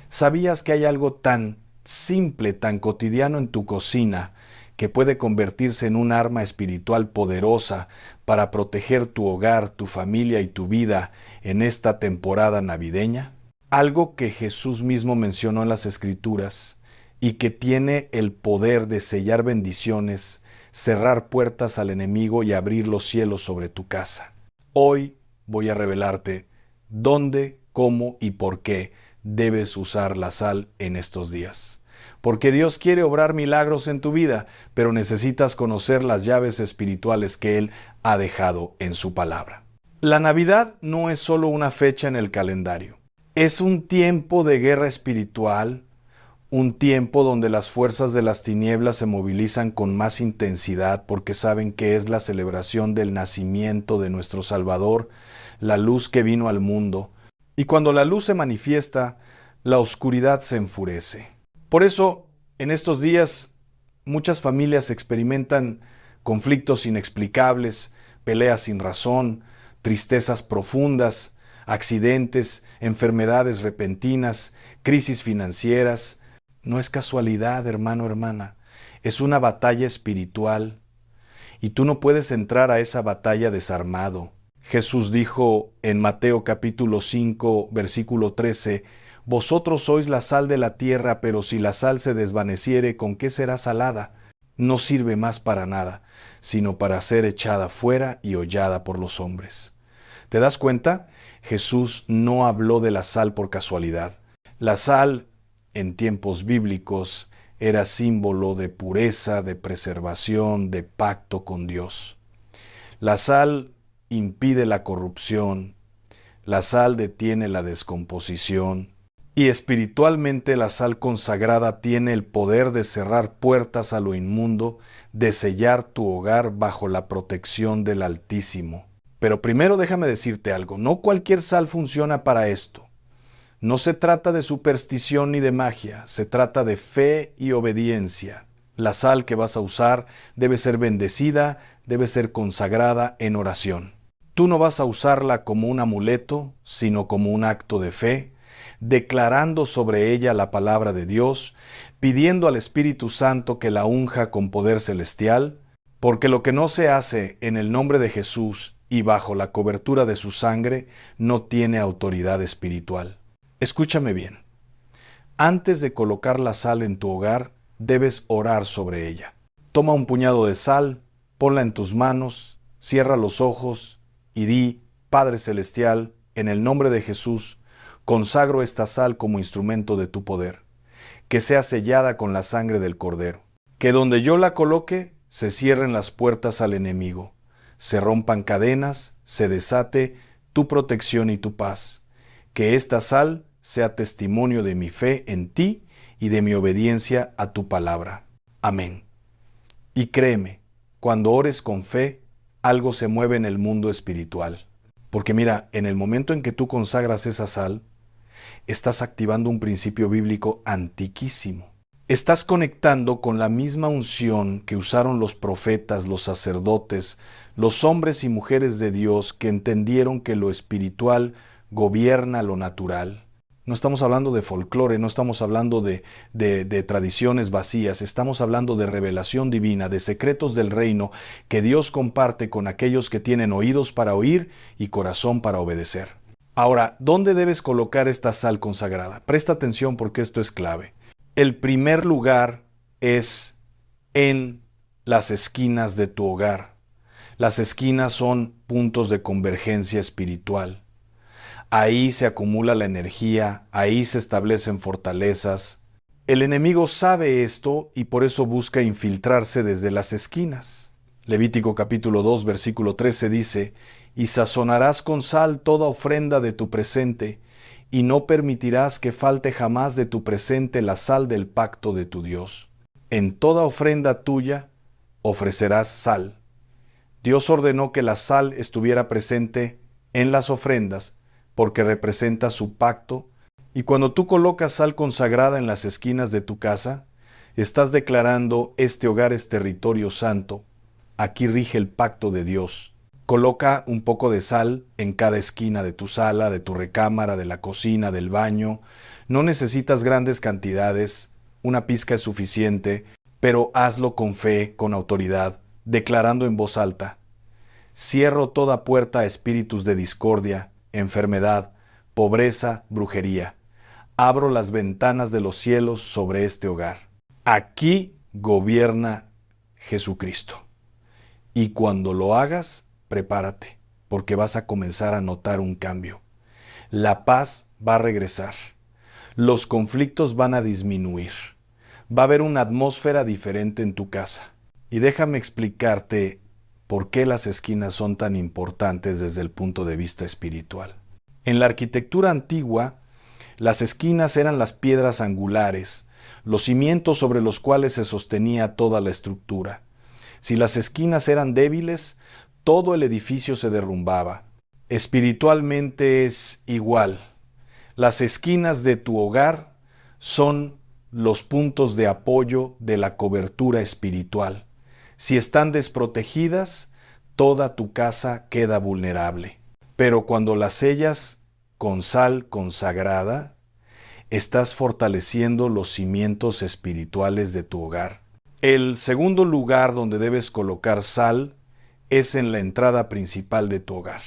¿Sabías que hay algo tan simple, tan cotidiano en tu cocina, que puede convertirse en un arma espiritual poderosa para proteger tu hogar, tu familia y tu vida en esta temporada navideña? Algo que Jesús mismo mencionó en las Escrituras y que tiene el poder de sellar bendiciones, cerrar puertas al enemigo y abrir los cielos sobre tu casa. Hoy voy a revelarte dónde, cómo y por qué debes usar la sal en estos días. Porque Dios quiere obrar milagros en tu vida, pero necesitas conocer las llaves espirituales que Él ha dejado en su palabra. La Navidad no es solo una fecha en el calendario. Es un tiempo de guerra espiritual, un tiempo donde las fuerzas de las tinieblas se movilizan con más intensidad porque saben que es la celebración del nacimiento de nuestro Salvador, la luz que vino al mundo. Y cuando la luz se manifiesta, la oscuridad se enfurece. Por eso, en estos días, muchas familias experimentan conflictos inexplicables, peleas sin razón, tristezas profundas, accidentes, enfermedades repentinas, crisis financieras. No es casualidad, hermano, hermana. Es una batalla espiritual y tú no puedes entrar a esa batalla desarmado. Jesús dijo en Mateo capítulo 5, versículo 13, «Vosotros sois la sal de la tierra, pero si la sal se desvaneciere, ¿con qué será salada? No sirve más para nada, sino para ser echada fuera y hollada por los hombres». ¿Te das cuenta? Jesús no habló de la sal por casualidad. La sal, en tiempos bíblicos, era símbolo de pureza, de preservación, de pacto con Dios. La sal impide la corrupción, la sal detiene la descomposición, y espiritualmente la sal consagrada tiene el poder de cerrar puertas a lo inmundo, de sellar tu hogar bajo la protección del Altísimo. Pero primero déjame decirte algo, no cualquier sal funciona para esto. No se trata de superstición ni de magia, se trata de fe y obediencia. La sal que vas a usar debe ser bendecida, debe ser consagrada en oración. Tú no vas a usarla como un amuleto, sino como un acto de fe, declarando sobre ella la palabra de Dios, pidiendo al Espíritu Santo que la unja con poder celestial, porque lo que no se hace en el nombre de Jesús y bajo la cobertura de su sangre no tiene autoridad espiritual. Escúchame bien. Antes de colocar la sal en tu hogar, debes orar sobre ella. Toma un puñado de sal, ponla en tus manos, cierra los ojos y di: Padre Celestial, en el nombre de Jesús, consagro esta sal como instrumento de tu poder, que sea sellada con la sangre del Cordero, que donde yo la coloque se cierren las puertas al enemigo, se rompan cadenas, se desate tu protección y tu paz, que esta sal sea testimonio de mi fe en ti y de mi obediencia a tu palabra. Amén. Y créeme, cuando ores con fe, algo se mueve en el mundo espiritual. Porque mira, en el momento en que tú consagras esa sal, estás activando un principio bíblico antiquísimo. Estás conectando con la misma unción que usaron los profetas, los sacerdotes, los hombres y mujeres de Dios que entendieron que lo espiritual gobierna lo natural. No estamos hablando de folclore, no estamos hablando de tradiciones vacías, estamos hablando de revelación divina, de secretos del reino que Dios comparte con aquellos que tienen oídos para oír y corazón para obedecer. Ahora, ¿dónde debes colocar esta sal consagrada? Presta atención porque esto es clave. El primer lugar es en las esquinas de tu hogar. Las esquinas son puntos de convergencia espiritual. Ahí se acumula la energía, ahí se establecen fortalezas. El enemigo sabe esto y por eso busca infiltrarse desde las esquinas. Levítico capítulo 2, versículo 13 dice: «Y sazonarás con sal toda ofrenda de tu presente, y no permitirás que falte jamás de tu presente la sal del pacto de tu Dios. En toda ofrenda tuya ofrecerás sal». Dios ordenó que la sal estuviera presente en las ofrendas porque representa su pacto, y cuando tú colocas sal consagrada en las esquinas de tu casa, estás declarando: este hogar es territorio santo, aquí rige el pacto de Dios. Coloca un poco de sal en cada esquina de tu sala, de tu recámara, de la cocina, del baño. No necesitas grandes cantidades, una pizca es suficiente, pero hazlo con fe, con autoridad, declarando en voz alta: cierro toda puerta a espíritus de discordia, enfermedad, pobreza, brujería. Abro las ventanas de los cielos sobre este hogar. Aquí gobierna Jesucristo. Y cuando lo hagas, prepárate, porque vas a comenzar a notar un cambio. La paz va a regresar. Los conflictos van a disminuir. Va a haber una atmósfera diferente en tu casa. Y déjame explicarte por qué las esquinas son tan importantes desde el punto de vista espiritual. En la arquitectura antigua, las esquinas eran las piedras angulares, los cimientos sobre los cuales se sostenía toda la estructura. Si las esquinas eran débiles, todo el edificio se derrumbaba. Espiritualmente es igual. Las esquinas de tu hogar son los puntos de apoyo de la cobertura espiritual. Si están desprotegidas, toda tu casa queda vulnerable. Pero cuando las sellas con sal consagrada, estás fortaleciendo los cimientos espirituales de tu hogar. El segundo lugar donde debes colocar sal es en la entrada principal de tu hogar.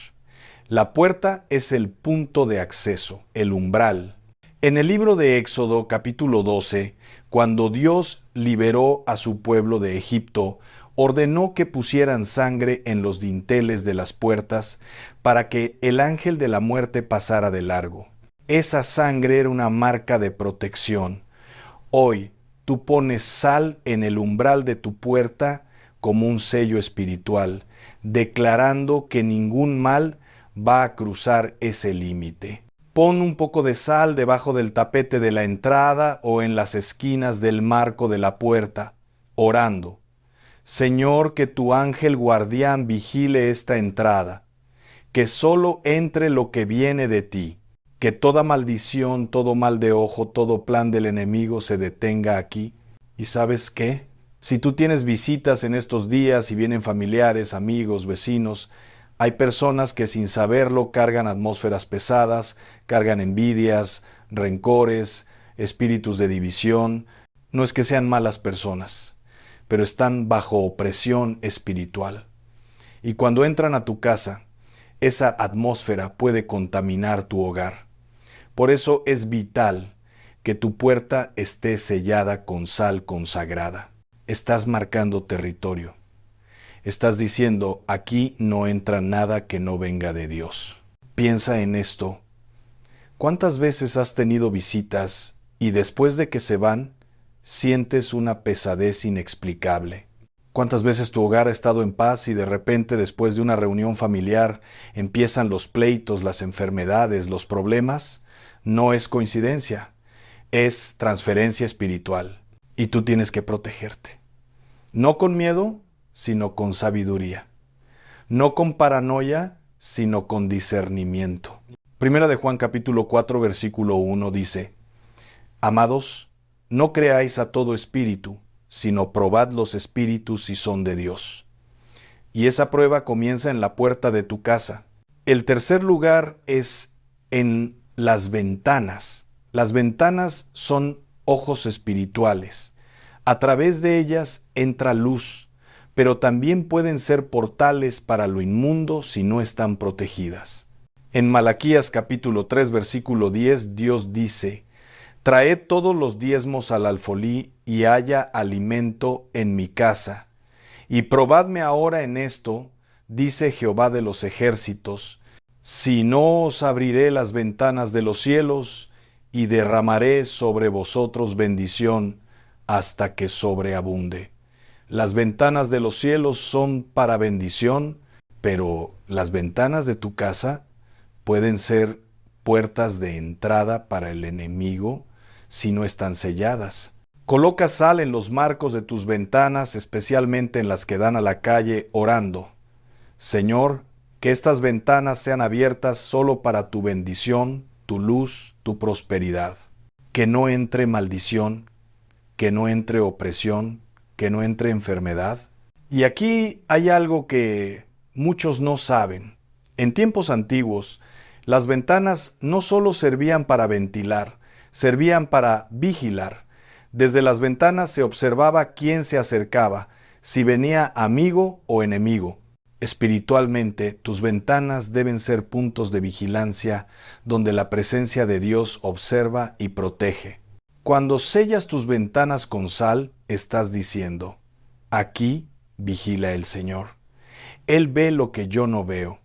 La puerta es el punto de acceso, el umbral. En el libro de Éxodo, capítulo 12, cuando Dios liberó a su pueblo de Egipto, ordenó que pusieran sangre en los dinteles de las puertas para que el ángel de la muerte pasara de largo. Esa sangre era una marca de protección. Hoy, tú pones sal en el umbral de tu puerta como un sello espiritual, declarando que ningún mal va a cruzar ese límite. Pon un poco de sal debajo del tapete de la entrada o en las esquinas del marco de la puerta, orando: Señor, que tu ángel guardián vigile esta entrada, que solo entre lo que viene de ti, que toda maldición, todo mal de ojo, todo plan del enemigo se detenga aquí. ¿Y sabes qué? Si tú tienes visitas en estos días y vienen familiares, amigos, vecinos, hay personas que sin saberlo cargan atmósferas pesadas, cargan envidias, rencores, espíritus de división. No es que sean malas personas, pero están bajo opresión espiritual. Y cuando entran a tu casa, esa atmósfera puede contaminar tu hogar. Por eso es vital que tu puerta esté sellada con sal consagrada. Estás marcando territorio. Estás diciendo: aquí no entra nada que no venga de Dios. Piensa en esto. ¿Cuántas veces has tenido visitas y después de que se van, sientes una pesadez inexplicable? ¿Cuántas veces tu hogar ha estado en paz y de repente después de una reunión familiar empiezan los pleitos, las enfermedades, los problemas? No es coincidencia, es transferencia espiritual y tú tienes que protegerte. No con miedo, sino con sabiduría. No con paranoia, sino con discernimiento. Primera de Juan capítulo 4 versículo 1 dice: Amados, no creáis a todo espíritu, sino probad los espíritus si son de Dios. Y esa prueba comienza en la puerta de tu casa. El tercer lugar es en las ventanas. Las ventanas son ojos espirituales. A través de ellas entra luz, pero también pueden ser portales para lo inmundo si no están protegidas. En Malaquías capítulo 3 versículo 10 Dios dice: Traed todos los diezmos al alfolí y haya alimento en mi casa. Y probadme ahora en esto, dice Jehová de los ejércitos, si no os abriré las ventanas de los cielos y derramaré sobre vosotros bendición hasta que sobreabunde. Las ventanas de los cielos son para bendición, pero las ventanas de tu casa pueden ser puertas de entrada para el enemigo si no están selladas. Coloca sal en los marcos de tus ventanas, especialmente en las que dan a la calle, orando: Señor, que estas ventanas sean abiertas solo para tu bendición, tu luz, tu prosperidad. Que no entre maldición, que no entre opresión, que no entre enfermedad. Y aquí hay algo que muchos no saben. En tiempos antiguos, las ventanas no solo servían para ventilar, servían para vigilar. Desde las ventanas se observaba quién se acercaba, si venía amigo o enemigo. Espiritualmente, tus ventanas deben ser puntos de vigilancia donde la presencia de Dios observa y protege. Cuando sellas tus ventanas con sal, estás diciendo: aquí vigila el Señor. Él ve lo que yo no veo.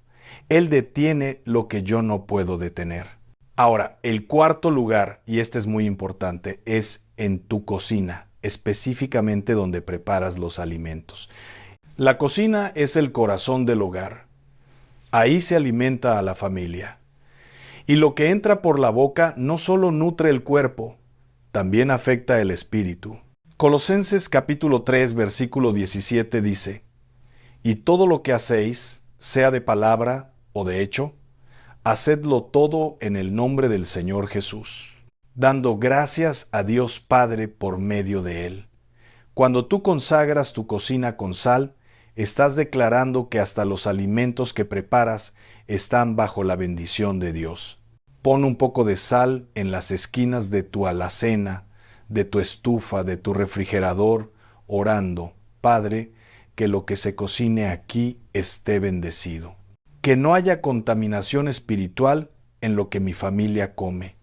Él detiene lo que yo no puedo detener. Ahora, el cuarto lugar, y este es muy importante, es en tu cocina, específicamente donde preparas los alimentos. La cocina es el corazón del hogar. Ahí se alimenta a la familia. Y lo que entra por la boca no solo nutre el cuerpo, también afecta el espíritu. Colosenses capítulo 3, versículo 17 dice: y todo lo que hacéis, sea de palabra o de hecho, hacedlo todo en el nombre del Señor Jesús, dando gracias a Dios Padre por medio de Él. Cuando tú consagras tu cocina con sal, estás declarando que hasta los alimentos que preparas están bajo la bendición de Dios. Pon un poco de sal en las esquinas de tu alacena, de tu estufa, de tu refrigerador, orando: Padre, que lo que se cocine aquí esté bendecido. Que no haya contaminación espiritual en lo que mi familia come.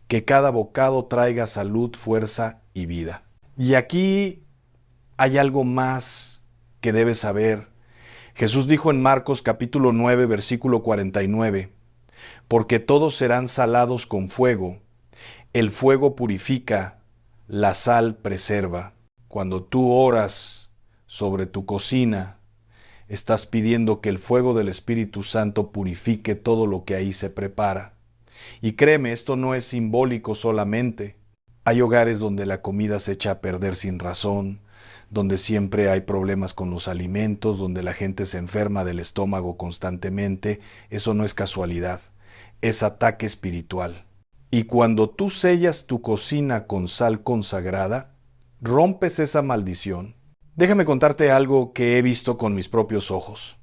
Que cada bocado traiga salud, fuerza y vida. Y aquí hay algo más que debes saber. Jesús dijo en Marcos capítulo 9, versículo 49, porque todos serán salados con fuego. El fuego purifica, la sal preserva. Cuando tú oras sobre tu cocina, estás pidiendo que el fuego del Espíritu Santo purifique todo lo que ahí se prepara. Y créeme, esto no es simbólico solamente. Hay hogares donde la comida se echa a perder sin razón, donde siempre hay problemas con los alimentos, donde la gente se enferma del estómago constantemente. Eso no es casualidad, es ataque espiritual. Y cuando tú sellas tu cocina con sal consagrada, rompes esa maldición. Déjame contarte algo que he visto con mis propios ojos.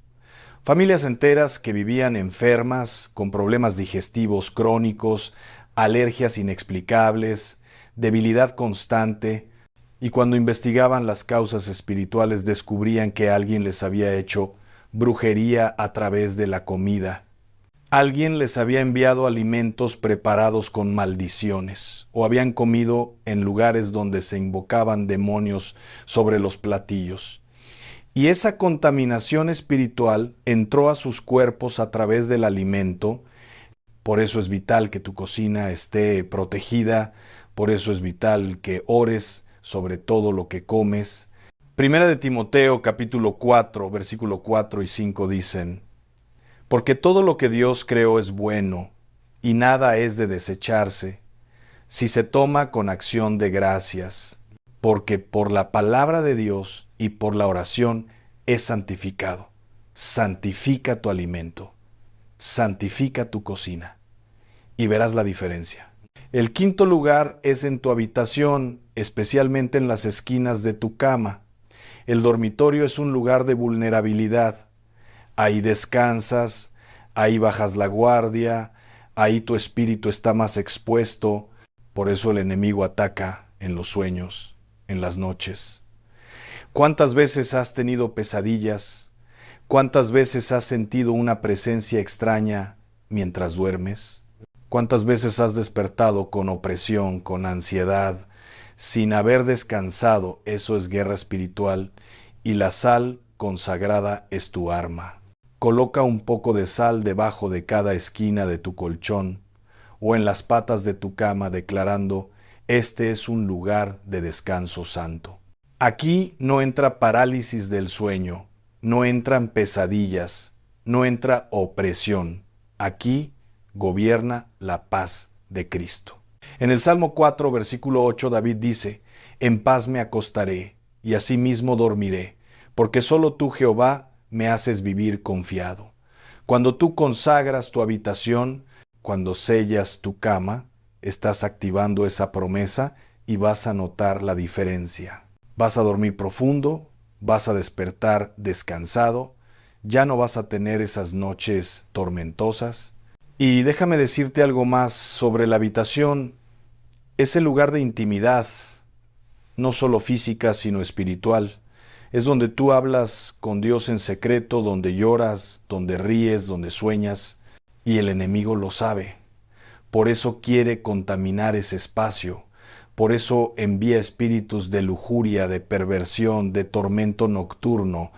Familias enteras que vivían enfermas, con problemas digestivos crónicos, alergias inexplicables, debilidad constante, y cuando investigaban las causas espirituales descubrían que alguien les había hecho brujería a través de la comida. Alguien les había enviado alimentos preparados con maldiciones, o habían comido en lugares donde se invocaban demonios sobre los platillos. Y esa contaminación espiritual entró a sus cuerpos a través del alimento. Por eso es vital que tu cocina esté protegida, por eso es vital que ores sobre todo lo que comes. Primera de Timoteo capítulo 4, versículo 4 y 5 dicen: porque todo lo que Dios creó es bueno, y nada es de desecharse, si se toma con acción de gracias, porque por la palabra de Dios y por la oración es santificado. Santifica tu alimento, santifica tu cocina, y verás la diferencia. El quinto lugar es en tu habitación, especialmente en las esquinas de tu cama. El dormitorio es un lugar de vulnerabilidad. Ahí descansas, ahí bajas la guardia, ahí tu espíritu está más expuesto. Por eso el enemigo ataca en los sueños, en las noches. ¿Cuántas veces has tenido pesadillas? ¿Cuántas veces has sentido una presencia extraña mientras duermes? ¿Cuántas veces has despertado con opresión, con ansiedad, sin haber descansado? Eso es guerra espiritual, y la sal consagrada es tu arma. Coloca un poco de sal debajo de cada esquina de tu colchón o en las patas de tu cama, declarando: este es un lugar de descanso santo. Aquí no entra parálisis del sueño, no entran pesadillas, no entra opresión. Aquí gobierna la paz de Cristo. En el Salmo 4, versículo 8, David dice: en paz me acostaré y asimismo dormiré, porque solo tú, Jehová, me haces vivir confiado. Cuando tú consagras tu habitación, cuando sellas tu cama, estás activando esa promesa y vas a notar la diferencia. Vas a dormir profundo, vas a despertar descansado, ya no vas a tener esas noches tormentosas. Y déjame decirte algo más sobre la habitación. Es el lugar de intimidad, no solo física, sino espiritual. Es donde tú hablas con Dios en secreto, donde lloras, donde ríes, donde sueñas, y el enemigo lo sabe. Por eso quiere contaminar ese espacio. Por eso envía espíritus de lujuria, de perversión, de tormento nocturno,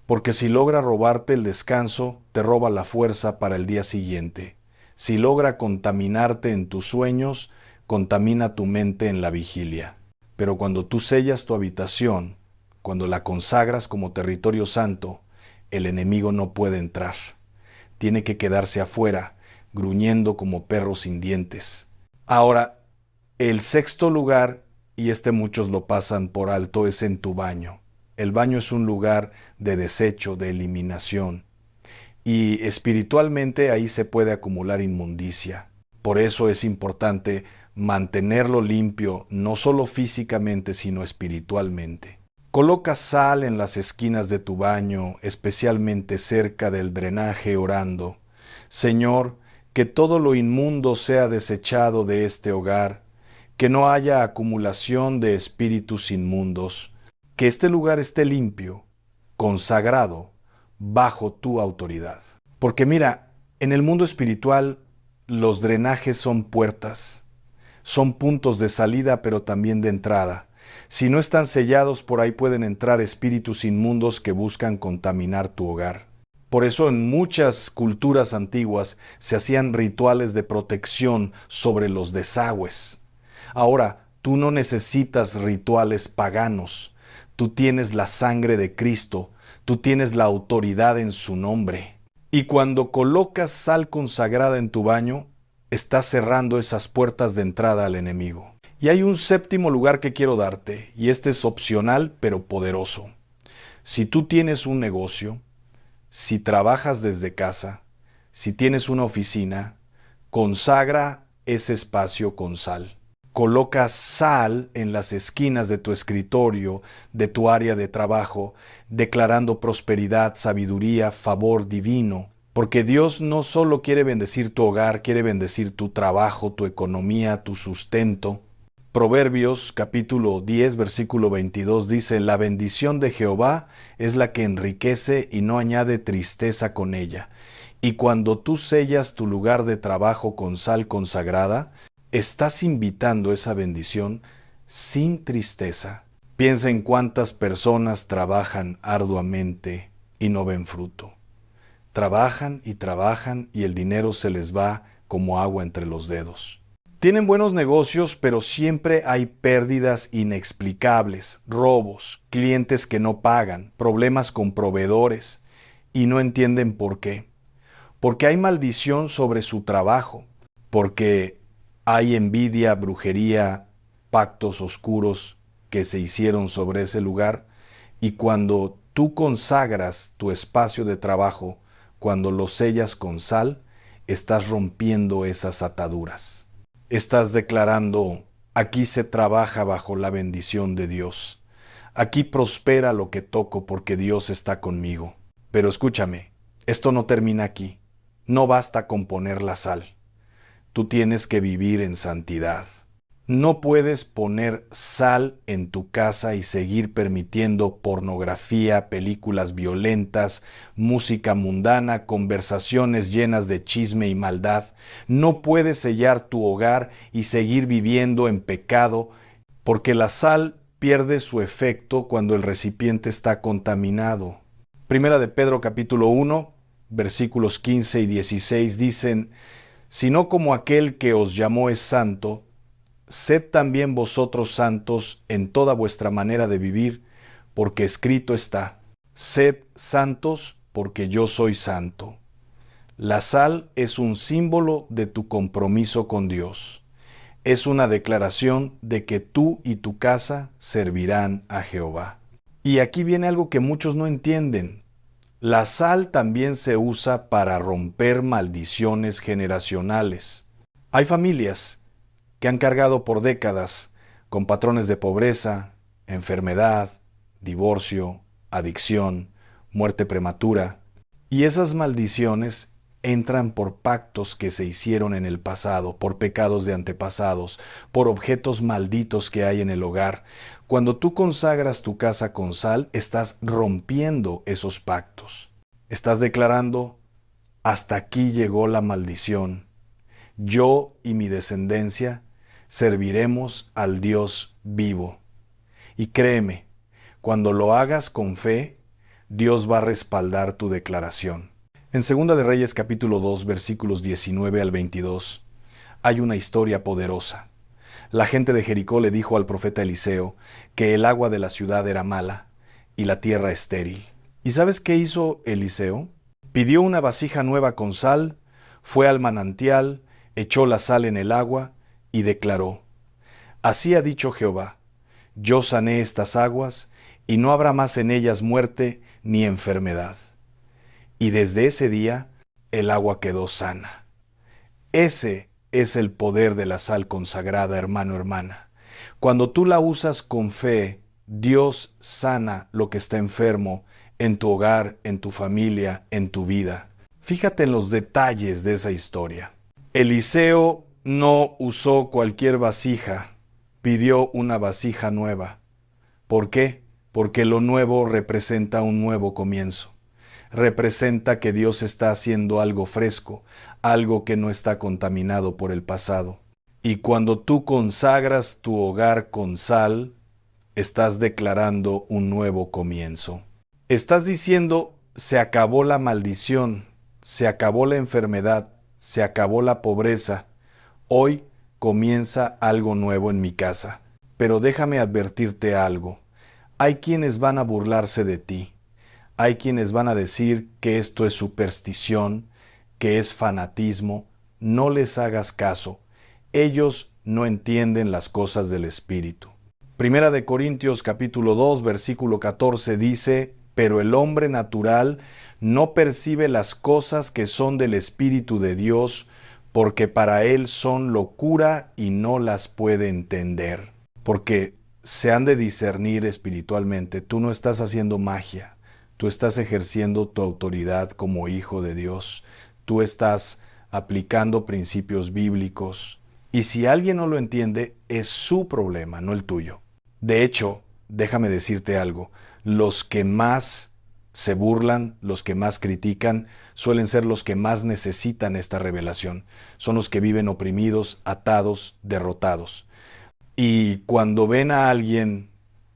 porque si logra robarte el descanso, te roba la fuerza para el día siguiente. Si logra contaminarte en tus sueños, contamina tu mente en la vigilia. Pero cuando tú sellas tu habitación, cuando la consagras como territorio santo, el enemigo no puede entrar. Tiene que quedarse afuera, gruñendo como perro sin dientes. Ahora, el sexto lugar, y muchos lo pasan por alto, es en tu baño. El baño es un lugar de desecho, de eliminación. Y espiritualmente ahí se puede acumular inmundicia. Por eso es importante mantenerlo limpio, no solo físicamente, sino espiritualmente. Coloca sal en las esquinas de tu baño, especialmente cerca del drenaje, orando: Señor, que todo lo inmundo sea desechado de este hogar, que no haya acumulación de espíritus inmundos, que este lugar esté limpio, consagrado, bajo tu autoridad. Porque mira, en el mundo espiritual los drenajes son puertas, son puntos de salida pero también de entrada. Si no están sellados, por ahí pueden entrar espíritus inmundos que buscan contaminar tu hogar. Por eso en muchas culturas antiguas se hacían rituales de protección sobre los desagües. Ahora, tú no necesitas rituales paganos. Tú tienes la sangre de Cristo, tú tienes la autoridad en su nombre. Y cuando colocas sal consagrada en tu baño, estás cerrando esas puertas de entrada al enemigo. Y hay un séptimo lugar que quiero darte, y este es opcional pero poderoso. Si tú tienes un negocio, si trabajas desde casa, si tienes una oficina, consagra ese espacio con sal. Coloca sal en las esquinas de tu escritorio, de tu área de trabajo, declarando prosperidad, sabiduría, favor divino. Porque Dios no solo quiere bendecir tu hogar, quiere bendecir tu trabajo, tu economía, tu sustento. Proverbios capítulo 10, versículo 22 dice: La bendición de Jehová es la que enriquece y no añade tristeza con ella. Y cuando tú sellas tu lugar de trabajo con sal consagrada, estás invitando esa bendición sin tristeza. Piensa en cuántas personas trabajan arduamente y no ven fruto. Trabajan y el dinero se les va como agua entre los dedos. Tienen buenos negocios, pero siempre hay pérdidas inexplicables, robos, clientes que no pagan, problemas con proveedores y no entienden por qué. Porque hay maldición sobre su trabajo, porque hay envidia, brujería, pactos oscuros que se hicieron sobre ese lugar, y cuando tú consagras tu espacio de trabajo, cuando lo sellas con sal, estás rompiendo esas ataduras. Estás declarando: aquí se trabaja bajo la bendición de Dios. Aquí prospera lo que toco porque Dios está conmigo. Pero escúchame, esto no termina aquí. No basta con poner la sal. Tú tienes que vivir en santidad. No puedes poner sal en tu casa y seguir permitiendo pornografía, películas violentas, música mundana, conversaciones llenas de chisme y maldad. No puedes sellar tu hogar y seguir viviendo en pecado, porque la sal pierde su efecto cuando el recipiente está contaminado. Primera de Pedro capítulo 1, versículos 15 y 16 dicen: Sino como aquel que os llamó es santo, sed también vosotros santos en toda vuestra manera de vivir, porque escrito está: sed santos, porque yo soy santo. La sal es un símbolo de tu compromiso con Dios. Es una declaración de que tú y tu casa servirán a Jehová. Y aquí viene algo que muchos no entienden. La sal también se usa para romper maldiciones generacionales. Hay familias que han cargado por décadas con patrones de pobreza, enfermedad, divorcio, adicción, muerte prematura. Y esas maldiciones entran por pactos que se hicieron en el pasado, por pecados de antepasados, por objetos malditos que hay en el hogar. Cuando tú consagras tu casa con sal, estás rompiendo esos pactos. Estás declarando: hasta aquí llegó la maldición. Yo y mi descendencia serviremos al Dios vivo. Y créeme, cuando lo hagas con fe, Dios va a respaldar tu declaración. En 2 de Reyes capítulo 2 versículos 19 al 22 hay una historia poderosa. La gente de Jericó le dijo al profeta Eliseo que el agua de la ciudad era mala y la tierra estéril. ¿Y sabes qué hizo Eliseo? Pidió una vasija nueva con sal, fue al manantial, echó la sal en el agua y declaró: así ha dicho Jehová, yo sané estas aguas y no habrá más en ellas muerte ni enfermedad. Y desde ese día el agua quedó sana. Ese es el poder de la sal consagrada, hermano, hermana. Cuando tú la usas con fe, Dios sana lo que está enfermo en tu hogar, en tu familia, en tu vida. Fíjate en los detalles de esa historia. Eliseo no usó cualquier vasija, pidió una vasija nueva. ¿Por qué? Porque lo nuevo representa un nuevo comienzo. Representa que Dios está haciendo algo fresco, algo que no está contaminado por el pasado. Y cuando tú consagras tu hogar con sal, estás declarando un nuevo comienzo. Estás diciendo: se acabó la maldición, se acabó la enfermedad, se acabó la pobreza. Hoy comienza algo nuevo en mi casa. Pero déjame advertirte algo. Hay quienes van a burlarse de ti. Hay quienes van a decir que esto es superstición, que es fanatismo. No les hagas caso. Ellos no entienden las cosas del Espíritu. Primera de Corintios capítulo 2 versículo 14 dice: pero el hombre natural no percibe las cosas que son del Espíritu de Dios, porque para él son locura y no las puede entender. Porque se han de discernir espiritualmente. Tú no estás haciendo magia. Tú estás ejerciendo tu autoridad como hijo de Dios. Tú estás aplicando principios bíblicos. Y si alguien no lo entiende, es su problema, no el tuyo. De hecho, déjame decirte algo. Los que más se burlan, los que más critican, suelen ser los que más necesitan esta revelación. Son los que viven oprimidos, atados, derrotados. Y cuando ven a alguien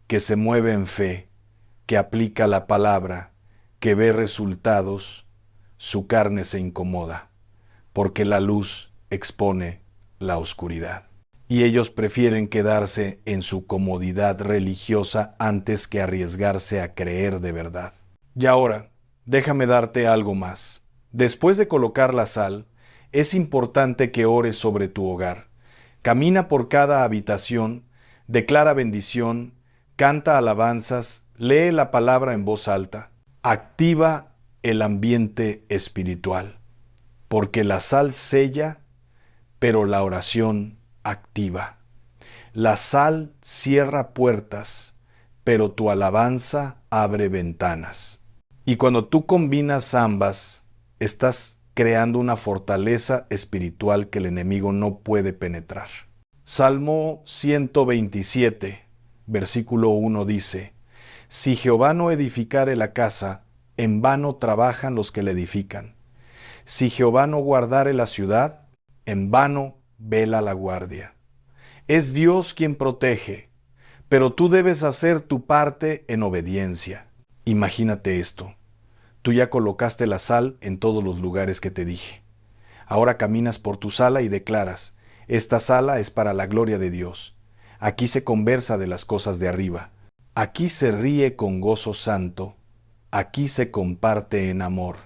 que se mueve en fe, que aplica la palabra, que ve resultados, su carne se incomoda, porque la luz expone la oscuridad. Y ellos prefieren quedarse en su comodidad religiosa antes que arriesgarse a creer de verdad. Y ahora, déjame darte algo más. Después de colocar la sal, es importante que ores sobre tu hogar. Camina por cada habitación, declara bendición, canta alabanzas, lee la palabra en voz alta. Activa el ambiente espiritual, porque la sal sella, pero la oración activa. La sal cierra puertas, pero tu alabanza abre ventanas. Y cuando tú combinas ambas, estás creando una fortaleza espiritual que el enemigo no puede penetrar. Salmo 127, versículo 1 dice: si Jehová no edificare la casa, en vano trabajan los que la edifican. Si Jehová no guardare la ciudad, en vano vela la guardia. Es Dios quien protege, pero tú debes hacer tu parte en obediencia. Imagínate esto. Tú ya colocaste la sal en todos los lugares que te dije. Ahora caminas por tu sala y declaras: esta sala es para la gloria de Dios. Aquí se conversa de las cosas de arriba. Aquí se ríe con gozo santo. Aquí se comparte en amor.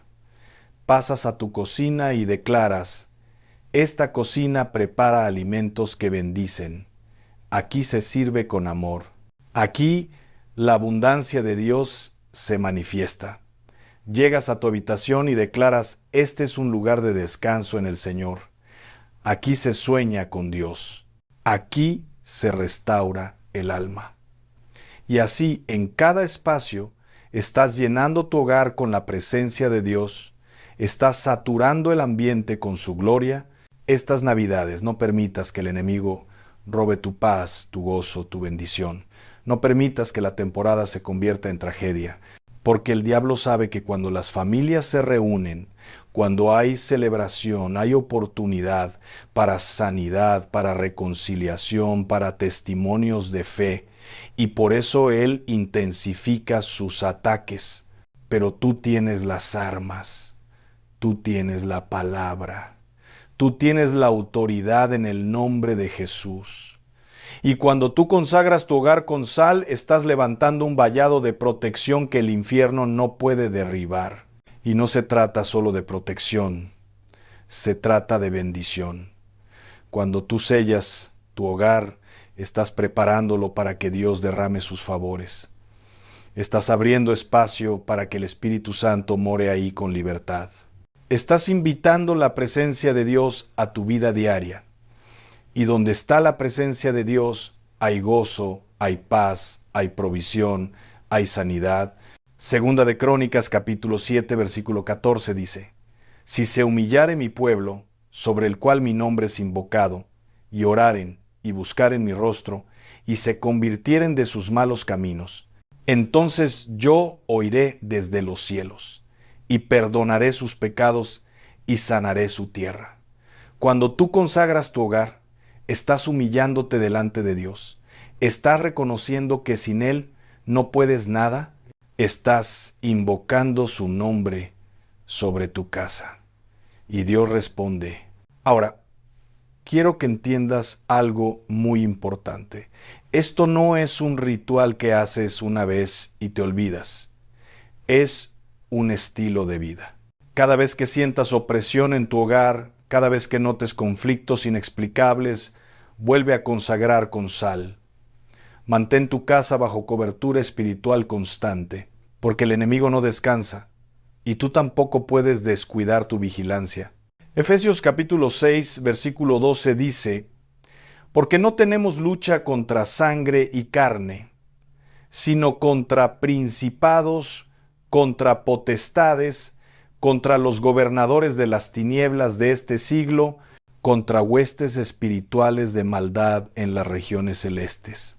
Pasas a tu cocina y declaras: esta cocina prepara alimentos que bendicen. Aquí se sirve con amor. Aquí la abundancia de Dios se manifiesta. Llegas a tu habitación y declaras: este es un lugar de descanso en el Señor. Aquí se sueña con Dios. Aquí se restaura el alma. Y así, en cada espacio, estás llenando tu hogar con la presencia de Dios, estás saturando el ambiente con su gloria. Estas Navidades no permitas que el enemigo robe tu paz, tu gozo, tu bendición. No permitas que la temporada se convierta en tragedia, porque el diablo sabe que cuando las familias se reúnen, cuando hay celebración, hay oportunidad para sanidad, para reconciliación, para testimonios de fe, y por eso él intensifica sus ataques. Pero tú tienes las armas, tú tienes la palabra, tú tienes la autoridad en el nombre de Jesús. Y cuando tú consagras tu hogar con sal, estás levantando un vallado de protección que el infierno no puede derribar. Y no se trata solo de protección, se trata de bendición. Cuando tú sellas tu hogar, estás preparándolo para que Dios derrame sus favores. Estás abriendo espacio para que el Espíritu Santo more ahí con libertad. Estás invitando la presencia de Dios a tu vida diaria. Y donde está la presencia de Dios, hay gozo, hay paz, hay provisión, hay sanidad. Segunda de Crónicas, capítulo 7, versículo 14 dice: Si se humillare mi pueblo, sobre el cual mi nombre es invocado, y oraren y buscaren mi rostro, y se convirtieren de sus malos caminos, entonces yo oiré desde los cielos, y perdonaré sus pecados, y sanaré su tierra. Cuando tú consagras tu hogar, estás humillándote delante de Dios. Estás reconociendo que sin Él no puedes nada. Estás invocando su nombre sobre tu casa. Y Dios responde. Ahora, quiero que entiendas algo muy importante. Esto no es un ritual que haces una vez y te olvidas. Es un estilo de vida. Cada vez que sientas opresión en tu hogar, cada vez que notes conflictos inexplicables, vuelve a consagrar con sal. Mantén tu casa bajo cobertura espiritual constante, porque el enemigo no descansa, y tú tampoco puedes descuidar tu vigilancia. Efesios capítulo 6, versículo 12 dice: Porque no tenemos lucha contra sangre y carne, sino contra principados, contra potestades, contra los gobernadores de las tinieblas de este siglo, contra huestes espirituales de maldad en las regiones celestes.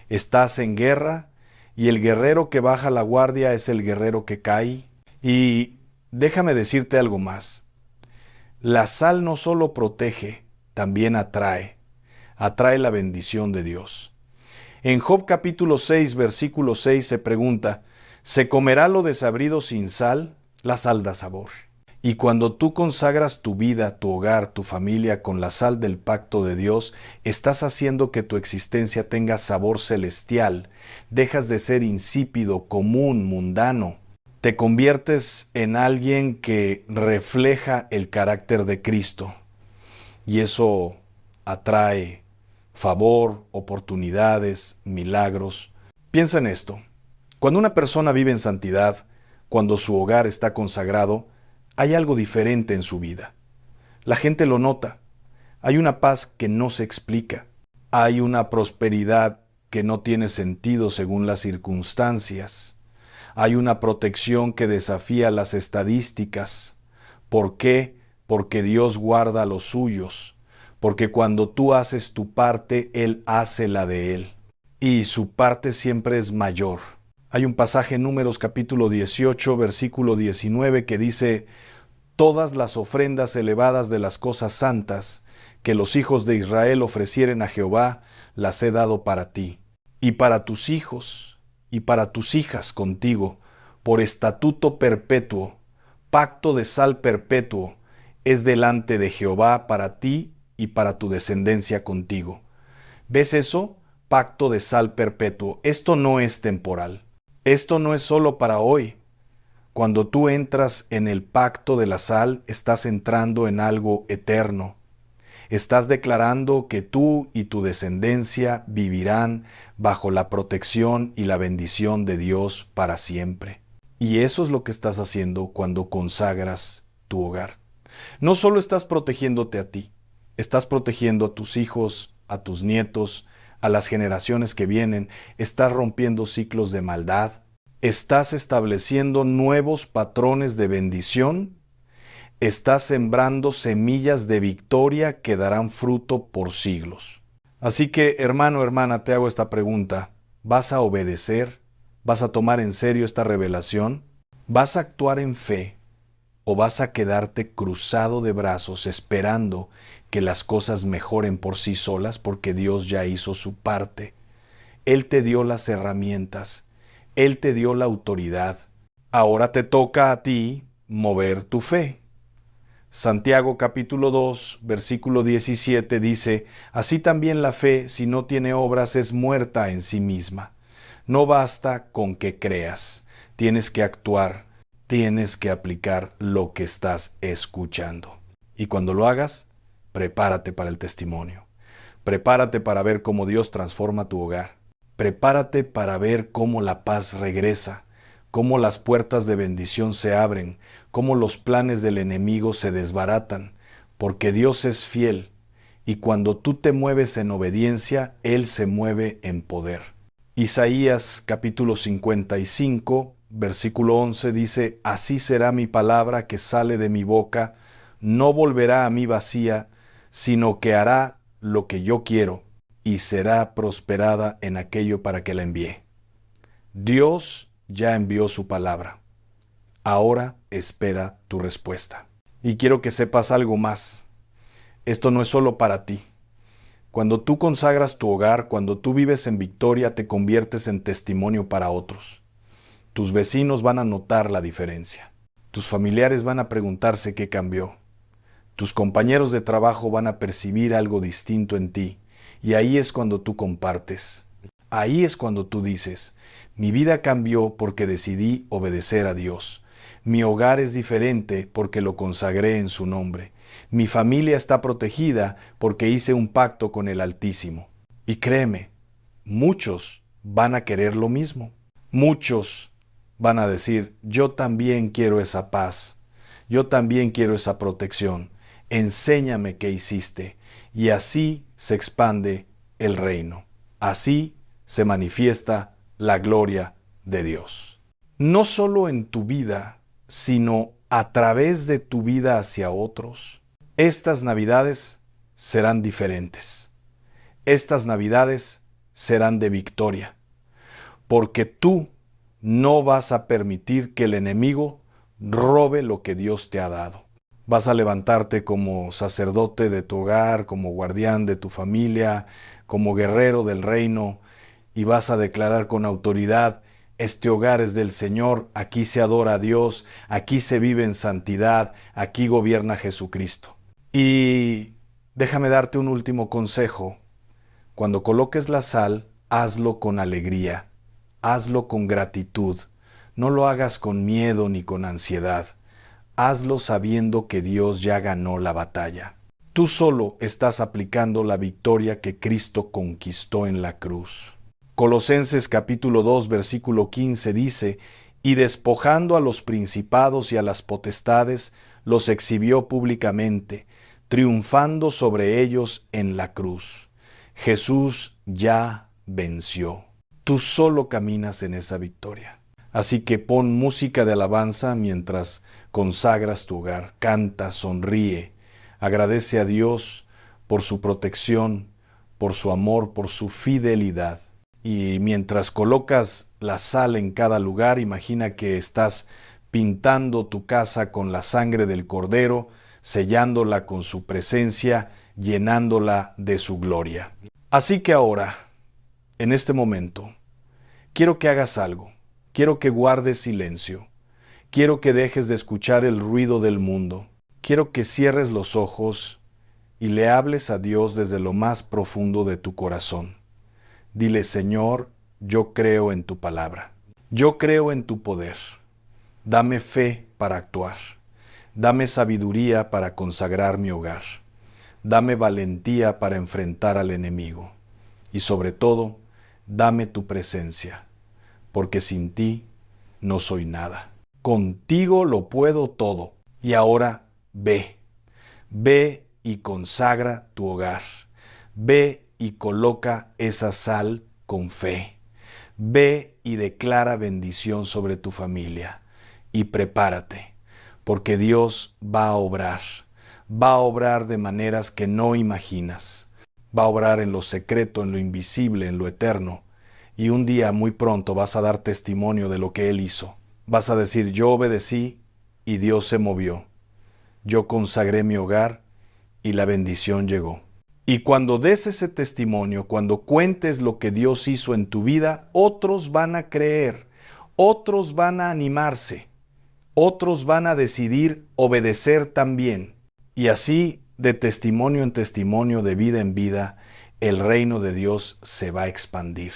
Estás en guerra, y el guerrero que baja la guardia es el guerrero que cae. Y déjame decirte algo más. La sal no solo protege, también atrae. Atrae la bendición de Dios. En Job capítulo 6, versículo 6 se pregunta: ¿se comerá lo desabrido sin sal? La sal da sabor. Y cuando tú consagras tu vida, tu hogar, tu familia con la sal del pacto de Dios, estás haciendo que tu existencia tenga sabor celestial. Dejas de ser insípido, común, mundano. Te conviertes en alguien que refleja el carácter de Cristo. Y eso atrae favor, oportunidades, milagros. Piensa en esto. Cuando una persona vive en santidad, cuando su hogar está consagrado, hay algo diferente en su vida. La gente lo nota. Hay una paz que no se explica. Hay una prosperidad que no tiene sentido según las circunstancias. Hay una protección que desafía las estadísticas. ¿Por qué? Porque Dios guarda a los suyos. Porque cuando tú haces tu parte, Él hace la de Él. Y su parte siempre es mayor. Hay un pasaje en Números capítulo 18, versículo 19 que dice: Todas las ofrendas elevadas de las cosas santas que los hijos de Israel ofrecieren a Jehová, las he dado para ti, y para tus hijos, y para tus hijas contigo, por estatuto perpetuo, pacto de sal perpetuo, es delante de Jehová para ti y para tu descendencia contigo. ¿Ves eso? Pacto de sal perpetuo. Esto no es temporal. Esto no es solo para hoy. Cuando tú entras en el pacto de la sal, estás entrando en algo eterno. Estás declarando que tú y tu descendencia vivirán bajo la protección y la bendición de Dios para siempre. Y eso es lo que estás haciendo cuando consagras tu hogar. No solo estás protegiéndote a ti, estás protegiendo a tus hijos, a tus nietos, a las generaciones que vienen. Estás rompiendo ciclos de maldad. Estás estableciendo nuevos patrones de bendición Estás sembrando semillas de victoria que darán fruto por siglos. Así que, hermano, hermana, te hago esta pregunta. ¿Vas a obedecer? ¿Vas a tomar en serio esta revelación? ¿Vas a actuar en fe o vas a quedarte cruzado de brazos esperando que las cosas mejoren por sí solas porque Dios ya hizo su parte? Él te dio las herramientas, Él te dio la autoridad. Ahora te toca a ti mover tu fe. Santiago capítulo 2, versículo 17 dice, así también la fe, si no tiene obras, es muerta en sí misma. No basta con que creas, tienes que actuar, tienes que aplicar lo que estás escuchando. Y cuando lo hagas, prepárate para el testimonio. Prepárate para ver cómo Dios transforma tu hogar. Prepárate para ver cómo la paz regresa, cómo las puertas de bendición se abren, cómo los planes del enemigo se desbaratan, porque Dios es fiel, y cuando tú te mueves en obediencia, Él se mueve en poder. Isaías capítulo 55, versículo 11 dice, así será mi palabra que sale de mi boca, no volverá a mí vacía, sino que hará lo que yo quiero, y será prosperada en aquello para que la envíe. Dios ya envió su palabra. Ahora espera tu respuesta. Y quiero que sepas algo más. Esto no es solo para ti. Cuando tú consagras tu hogar, cuando tú vives en victoria, te conviertes en testimonio para otros. Tus vecinos van a notar la diferencia. Tus familiares van a preguntarse qué cambió. Tus compañeros de trabajo van a percibir algo distinto en ti. Y ahí es cuando tú compartes. Ahí es cuando tú dices, mi vida cambió porque decidí obedecer a Dios. Mi hogar es diferente porque lo consagré en su nombre. Mi familia está protegida porque hice un pacto con el Altísimo. Y créeme, muchos van a querer lo mismo. Muchos van a decir, yo también quiero esa paz. Yo también quiero esa protección. Enséñame qué hiciste. Y así se expande el reino. Así se manifiesta la gloria de Dios. No solo en tu vida, sino a través de tu vida hacia otros. Estas Navidades serán diferentes. Estas Navidades serán de victoria, porque tú no vas a permitir que el enemigo robe lo que Dios te ha dado. Vas a levantarte como sacerdote de tu hogar, como guardián de tu familia, como guerrero del reino, y vas a declarar con autoridad, este hogar es del Señor, aquí se adora a Dios, aquí se vive en santidad, aquí gobierna Jesucristo. Y déjame darte un último consejo. Cuando coloques la sal, hazlo con alegría, hazlo con gratitud, no lo hagas con miedo ni con ansiedad. Hazlo sabiendo que Dios ya ganó la batalla. Tú solo estás aplicando la victoria que Cristo conquistó en la cruz. Colosenses capítulo 2, versículo 15 dice, y despojando a los principados y a las potestades, los exhibió públicamente, triunfando sobre ellos en la cruz. Jesús ya venció. Tú solo caminas en esa victoria. Así que pon música de alabanza mientras consagras tu hogar. Canta, sonríe, agradece a Dios por su protección, por su amor, por su fidelidad. Y mientras colocas la sal en cada lugar, imagina que estás pintando tu casa con la sangre del Cordero, sellándola con su presencia, llenándola de su gloria. Así que ahora, en este momento, quiero que hagas algo. Quiero que guardes silencio. Quiero que dejes de escuchar el ruido del mundo. Quiero que cierres los ojos y le hables a Dios desde lo más profundo de tu corazón. Dile, Señor, yo creo en tu palabra. Yo creo en tu poder. Dame fe para actuar. Dame sabiduría para consagrar mi hogar. Dame valentía para enfrentar al enemigo. Y sobre todo, dame tu presencia, porque sin ti no soy nada. Contigo lo puedo todo. Y ahora ve. Ve y consagra tu hogar. Ve y coloca esa sal con fe. Ve y declara bendición sobre tu familia. Y prepárate, porque Dios va a obrar de maneras que no imaginas, va a obrar en lo secreto, en lo invisible, en lo eterno, y un día muy pronto vas a dar testimonio de lo que Él hizo. Vas a decir, yo obedecí y Dios se movió, yo consagré mi hogar y la bendición llegó. Y cuando des ese testimonio, cuando cuentes lo que Dios hizo en tu vida, otros van a creer, otros van a animarse, otros van a decidir obedecer también. Y así, de testimonio en testimonio, de vida en vida, el reino de Dios se va a expandir.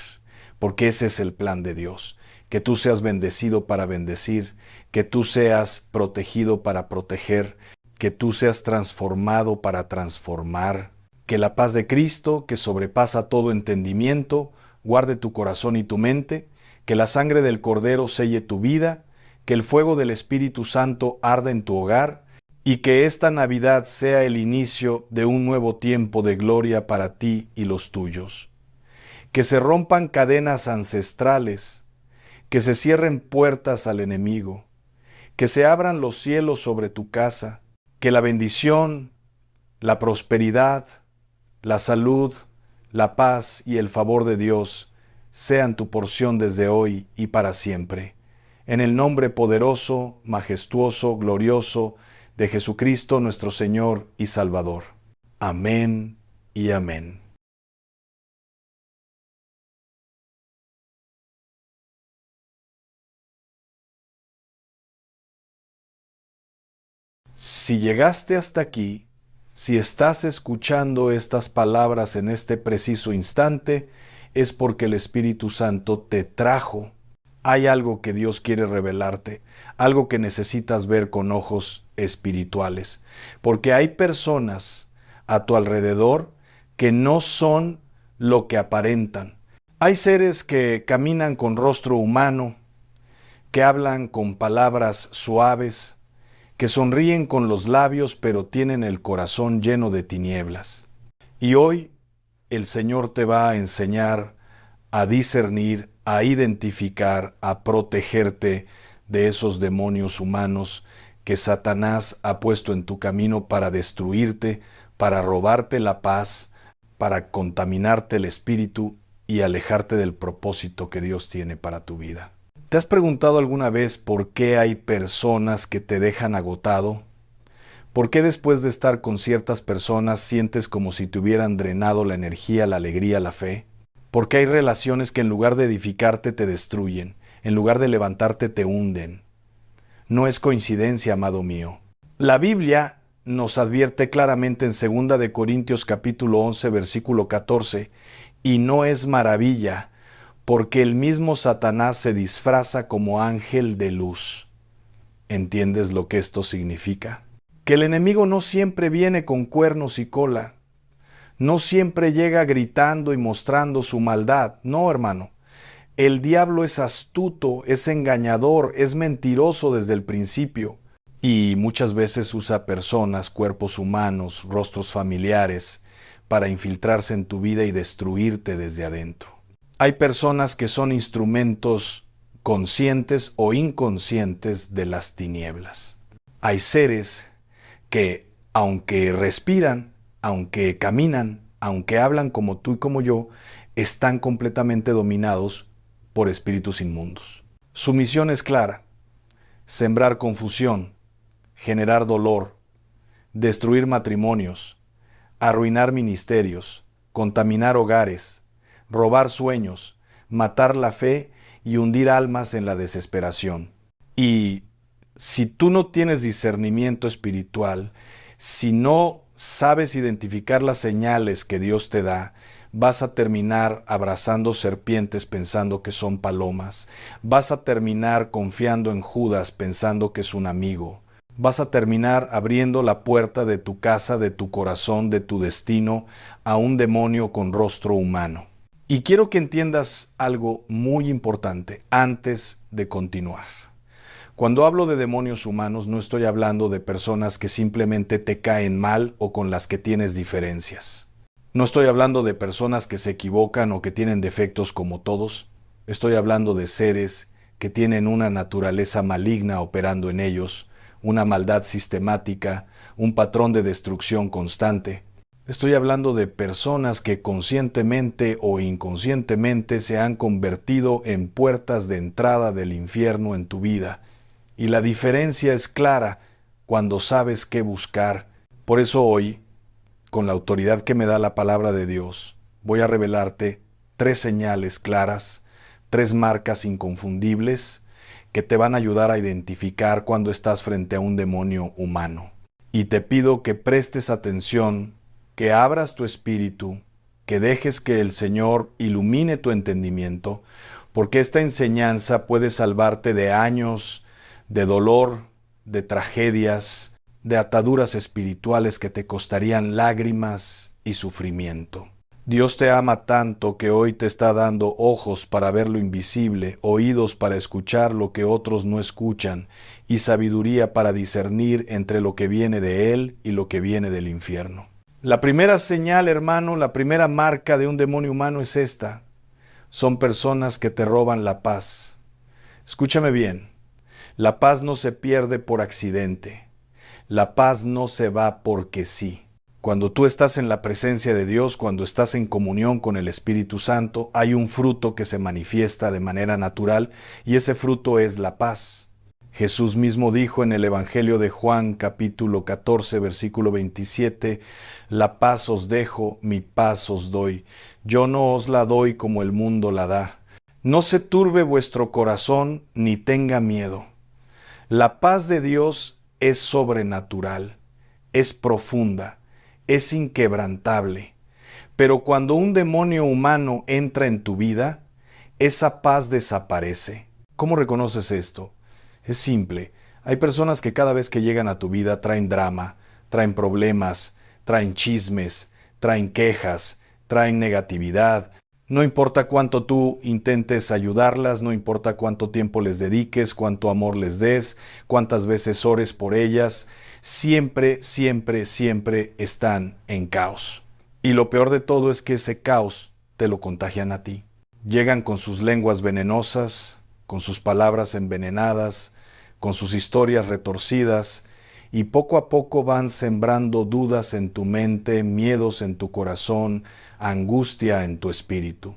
Porque ese es el plan de Dios, que tú seas bendecido para bendecir, que tú seas protegido para proteger, que tú seas transformado para transformar. Que la paz de Cristo, que sobrepasa todo entendimiento, guarde tu corazón y tu mente, que la sangre del Cordero selle tu vida, que el fuego del Espíritu Santo arda en tu hogar, y que esta Navidad sea el inicio de un nuevo tiempo de gloria para ti y los tuyos. Que se rompan cadenas ancestrales, que se cierren puertas al enemigo, que se abran los cielos sobre tu casa, que la bendición, la prosperidad, la salud, la paz y el favor de Dios sean tu porción desde hoy y para siempre. En el nombre poderoso, majestuoso, glorioso de Jesucristo nuestro Señor y Salvador. Amén y amén. Si llegaste hasta aquí, si estás escuchando estas palabras en este preciso instante, es porque el Espíritu Santo te trajo. Hay algo que Dios quiere revelarte, algo que necesitas ver con ojos espirituales, porque hay personas a tu alrededor que no son lo que aparentan. Hay seres que caminan con rostro humano, que hablan con palabras suaves, que sonríen con los labios pero tienen el corazón lleno de tinieblas. Y hoy el Señor te va a enseñar a discernir, a identificar, a protegerte de esos demonios humanos que Satanás ha puesto en tu camino para destruirte, para robarte la paz, para contaminarte el espíritu y alejarte del propósito que Dios tiene para tu vida. ¿Te has preguntado alguna vez por qué hay personas que te dejan agotado? ¿Por qué después de estar con ciertas personas sientes como si te hubieran drenado la energía, la alegría, la fe? ¿Por qué hay relaciones que en lugar de edificarte te destruyen, en lugar de levantarte te hunden? No es coincidencia, amado mío. La Biblia nos advierte claramente en 2 de Corintios capítulo 11, versículo 14, y no es maravilla, porque el mismo Satanás se disfraza como ángel de luz. ¿Entiendes lo que esto significa? Que el enemigo no siempre viene con cuernos y cola, no siempre llega gritando y mostrando su maldad. No, hermano. El diablo es astuto, es engañador, es mentiroso desde el principio y muchas veces usa personas, cuerpos humanos, rostros familiares para infiltrarse en tu vida y destruirte desde adentro. Hay personas que son instrumentos conscientes o inconscientes de las tinieblas. Hay seres que, aunque respiran, aunque caminan, aunque hablan como tú y como yo, están completamente dominados por espíritus inmundos. Su misión es clara: sembrar confusión, generar dolor, destruir matrimonios, arruinar ministerios, contaminar hogares, robar sueños, matar la fe y hundir almas en la desesperación. Y si tú no tienes discernimiento espiritual, si no sabes identificar las señales que Dios te da, vas a terminar abrazando serpientes pensando que son palomas. Vas a terminar confiando en Judas pensando que es un amigo. Vas a terminar abriendo la puerta de tu casa, de tu corazón, de tu destino a un demonio con rostro humano. Y quiero que entiendas algo muy importante antes de continuar. Cuando hablo de demonios humanos, no estoy hablando de personas que simplemente te caen mal o con las que tienes diferencias. No estoy hablando de personas que se equivocan o que tienen defectos como todos. Estoy hablando de seres que tienen una naturaleza maligna operando en ellos, una maldad sistemática, un patrón de destrucción constante. Estoy hablando de personas que conscientemente o inconscientemente se han convertido en puertas de entrada del infierno en tu vida. Y la diferencia es clara cuando sabes qué buscar. Por eso hoy, con la autoridad que me da la palabra de Dios, voy a revelarte 3 señales claras, 3 marcas inconfundibles que te van a ayudar a identificar cuando estás frente a un demonio humano. Y te pido que prestes atención, que abras tu espíritu, que dejes que el Señor ilumine tu entendimiento, porque esta enseñanza puede salvarte de años de dolor, de tragedias, de ataduras espirituales que te costarían lágrimas y sufrimiento. Dios te ama tanto que hoy te está dando ojos para ver lo invisible, oídos para escuchar lo que otros no escuchan, y sabiduría para discernir entre lo que viene de Él y lo que viene del infierno. La primera señal, hermano, la primera marca de un demonio humano es esta. Son personas que te roban la paz. Escúchame bien, la paz no se pierde por accidente. La paz no se va porque sí. Cuando tú estás en la presencia de Dios, cuando estás en comunión con el Espíritu Santo, hay un fruto que se manifiesta de manera natural y ese fruto es la paz. Jesús mismo dijo en el Evangelio de Juan, capítulo 14, versículo 27, «La paz os dejo, mi paz os doy. Yo no os la doy como el mundo la da. No se turbe vuestro corazón ni tenga miedo». La paz de Dios es sobrenatural, es profunda, es inquebrantable. Pero cuando un demonio humano entra en tu vida, esa paz desaparece. ¿Cómo reconoces esto? Es simple. Hay personas que cada vez que llegan a tu vida traen drama, traen problemas, traen chismes, traen quejas, traen negatividad. No importa cuánto tú intentes ayudarlas, no importa cuánto tiempo les dediques, cuánto amor les des, cuántas veces ores por ellas, siempre, siempre, siempre están en caos. Y lo peor de todo es que ese caos te lo contagian a ti. Llegan con sus lenguas venenosas, con sus palabras envenenadas, con sus historias retorcidas, y poco a poco van sembrando dudas en tu mente, miedos en tu corazón, angustia en tu espíritu.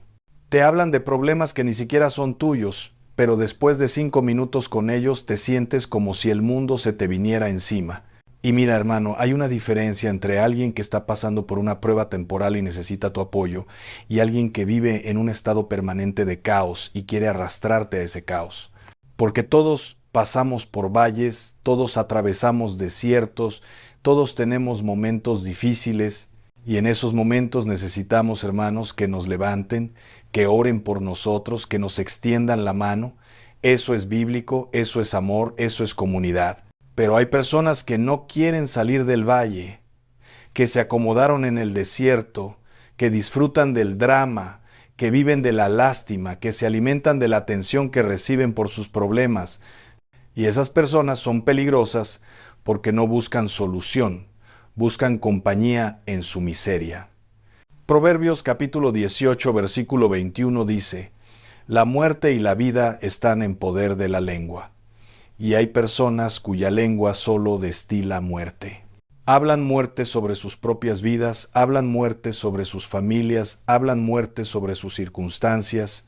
Te hablan de problemas que ni siquiera son tuyos, pero después de 5 minutos con ellos te sientes como si el mundo se te viniera encima. Y mira, hermano, hay una diferencia entre alguien que está pasando por una prueba temporal y necesita tu apoyo, y alguien que vive en un estado permanente de caos y quiere arrastrarte a ese caos. Porque todos pasamos por valles, todos atravesamos desiertos, todos tenemos momentos difíciles y en esos momentos necesitamos, hermanos, que nos levanten, que oren por nosotros, que nos extiendan la mano. Eso es bíblico, eso es amor, eso es comunidad. Pero hay personas que no quieren salir del valle, que se acomodaron en el desierto, que disfrutan del drama, que viven de la lástima, que se alimentan de la atención que reciben por sus problemas. Y esas personas son peligrosas porque no buscan solución, buscan compañía en su miseria. Proverbios capítulo 18, versículo 21 dice, «La muerte y la vida están en poder de la lengua, y hay personas cuya lengua solo destila muerte». Hablan muerte sobre sus propias vidas, hablan muerte sobre sus familias, hablan muerte sobre sus circunstancias,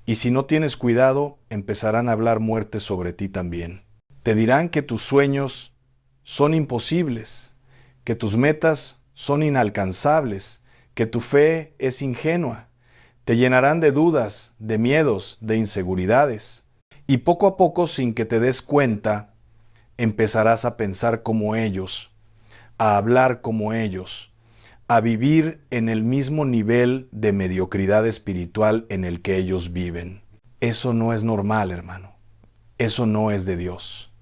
y si no tienes cuidado, empezarán a hablar muerte sobre ti también. Te dirán que tus sueños son imposibles, que tus metas son inalcanzables, que tu fe es ingenua. Te llenarán de dudas, de miedos, de inseguridades. Y poco a poco, sin que te des cuenta, empezarás a pensar como ellos, a hablar como ellos, a vivir en el mismo nivel de mediocridad espiritual en el que ellos viven. Eso no es normal, hermano. Eso no es de Dios.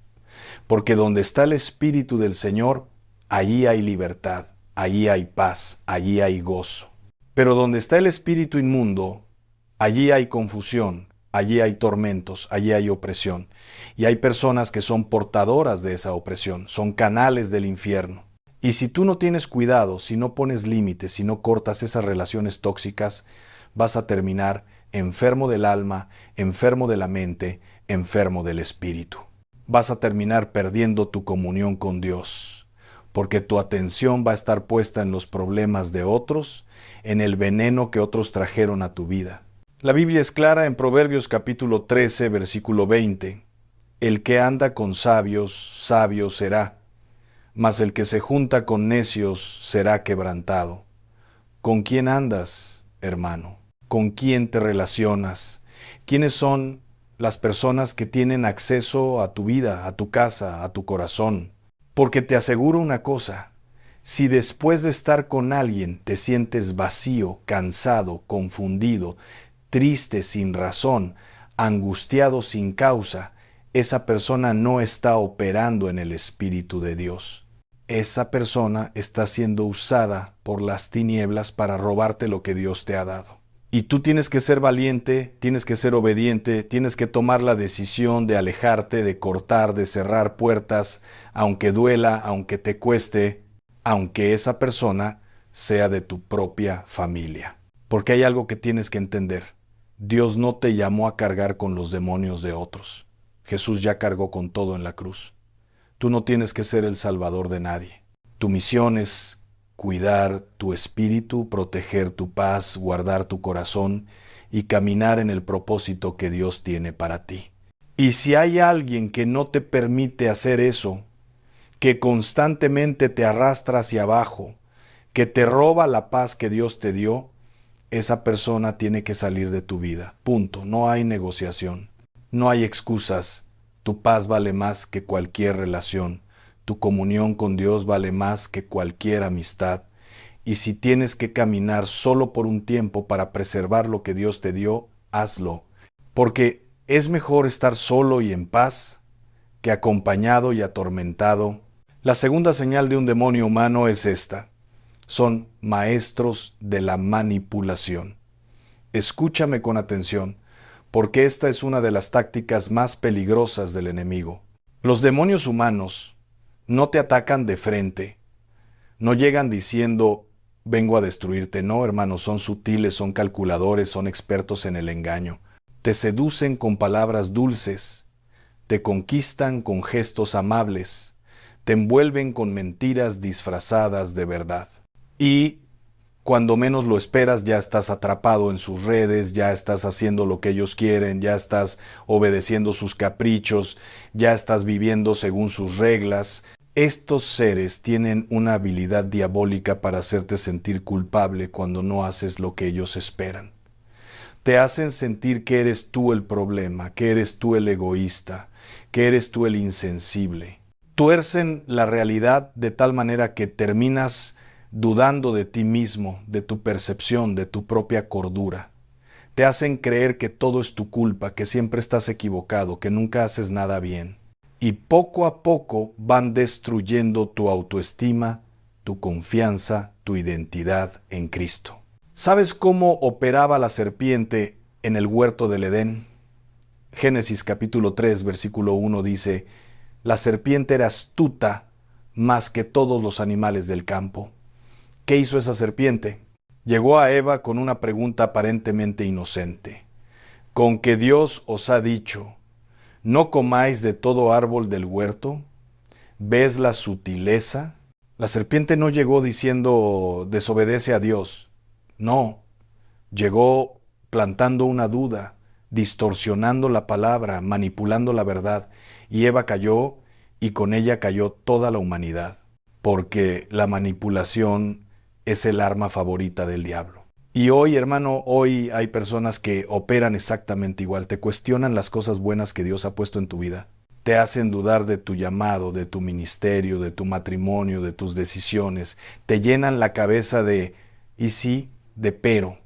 Porque donde está el Espíritu del Señor, allí hay libertad, allí hay paz, allí hay gozo. Pero donde está el espíritu inmundo, allí hay confusión, allí hay tormentos, allí hay opresión. Y hay personas que son portadoras de esa opresión, son canales del infierno. Y si tú no tienes cuidado, si no pones límites, si no cortas esas relaciones tóxicas, vas a terminar enfermo del alma, enfermo de la mente, enfermo del espíritu. vas a terminar perdiendo tu comunión con Dios, porque tu atención va a estar puesta en los problemas de otros, en el veneno que otros trajeron a tu vida. La Biblia es clara en Proverbios capítulo 13, versículo 20. El que anda con sabios, sabio será, mas el que se junta con necios será quebrantado. ¿Con quién andas, hermano? ¿Con quién te relacionas? ¿Quiénes son las personas que tienen acceso a tu vida, a tu casa, a tu corazón? Porque te aseguro una cosa, si después de estar con alguien te sientes vacío, cansado, confundido, triste sin razón, angustiado sin causa, esa persona no está operando en el Espíritu de Dios. Esa persona está siendo usada por las tinieblas para robarte lo que Dios te ha dado. Y tú tienes que ser valiente, tienes que ser obediente, tienes que tomar la decisión de alejarte, de cortar, de cerrar puertas, aunque duela, aunque te cueste, aunque esa persona sea de tu propia familia. Porque hay algo que tienes que entender. Dios no te llamó a cargar con los demonios de otros. Jesús ya cargó con todo en la cruz. Tú no tienes que ser el salvador de nadie. Tu misión es cuidar tu espíritu, proteger tu paz, guardar tu corazón y caminar en el propósito que Dios tiene para ti. Y si hay alguien que no te permite hacer eso, que constantemente te arrastra hacia abajo, que te roba la paz que Dios te dio, esa persona tiene que salir de tu vida. Punto. No hay negociación. No hay excusas. Tu paz vale más que cualquier relación. Tu comunión con Dios vale más que cualquier amistad. Y si tienes que caminar solo por un tiempo para preservar lo que Dios te dio, hazlo. Porque es mejor estar solo y en paz que acompañado y atormentado. La segunda señal de un demonio humano es esta. Son maestros de la manipulación. Escúchame con atención, porque esta es una de las tácticas más peligrosas del enemigo. Los demonios humanos no te atacan de frente, no llegan diciendo, vengo a destruirte. No, hermanos, son sutiles, son calculadores, son expertos en el engaño. Te seducen con palabras dulces, te conquistan con gestos amables, te envuelven con mentiras disfrazadas de verdad. Y cuando menos lo esperas, ya estás atrapado en sus redes, ya estás haciendo lo que ellos quieren, ya estás obedeciendo sus caprichos, ya estás viviendo según sus reglas. Estos seres tienen una habilidad diabólica para hacerte sentir culpable cuando no haces lo que ellos esperan. Te hacen sentir que eres tú el problema, que eres tú el egoísta, que eres tú el insensible. Tuercen la realidad de tal manera que terminas dudando de ti mismo, de tu percepción, de tu propia cordura. Te hacen creer que todo es tu culpa, que siempre estás equivocado, que nunca haces nada bien. Y poco a poco van destruyendo tu autoestima, tu confianza, tu identidad en Cristo. ¿Sabes cómo operaba la serpiente en el huerto del Edén? Génesis capítulo 3, versículo 1 dice, la serpiente era astuta más que todos los animales del campo. ¿Qué hizo esa serpiente? Llegó a Eva con una pregunta aparentemente inocente. ¿Con que Dios os ha dicho, no comáis de todo árbol del huerto? ¿Ves la sutileza? La serpiente no llegó diciendo, desobedece a Dios. No, llegó plantando una duda, distorsionando la palabra, manipulando la verdad. Y Eva cayó, y con ella cayó toda la humanidad, porque la manipulación es el arma favorita del diablo. Y hoy, hermano, hoy hay personas que operan exactamente igual, te cuestionan las cosas buenas que Dios ha puesto en tu vida, te hacen dudar de tu llamado, de tu ministerio, de tu matrimonio, de tus decisiones, te llenan la cabeza de y sí, de pero,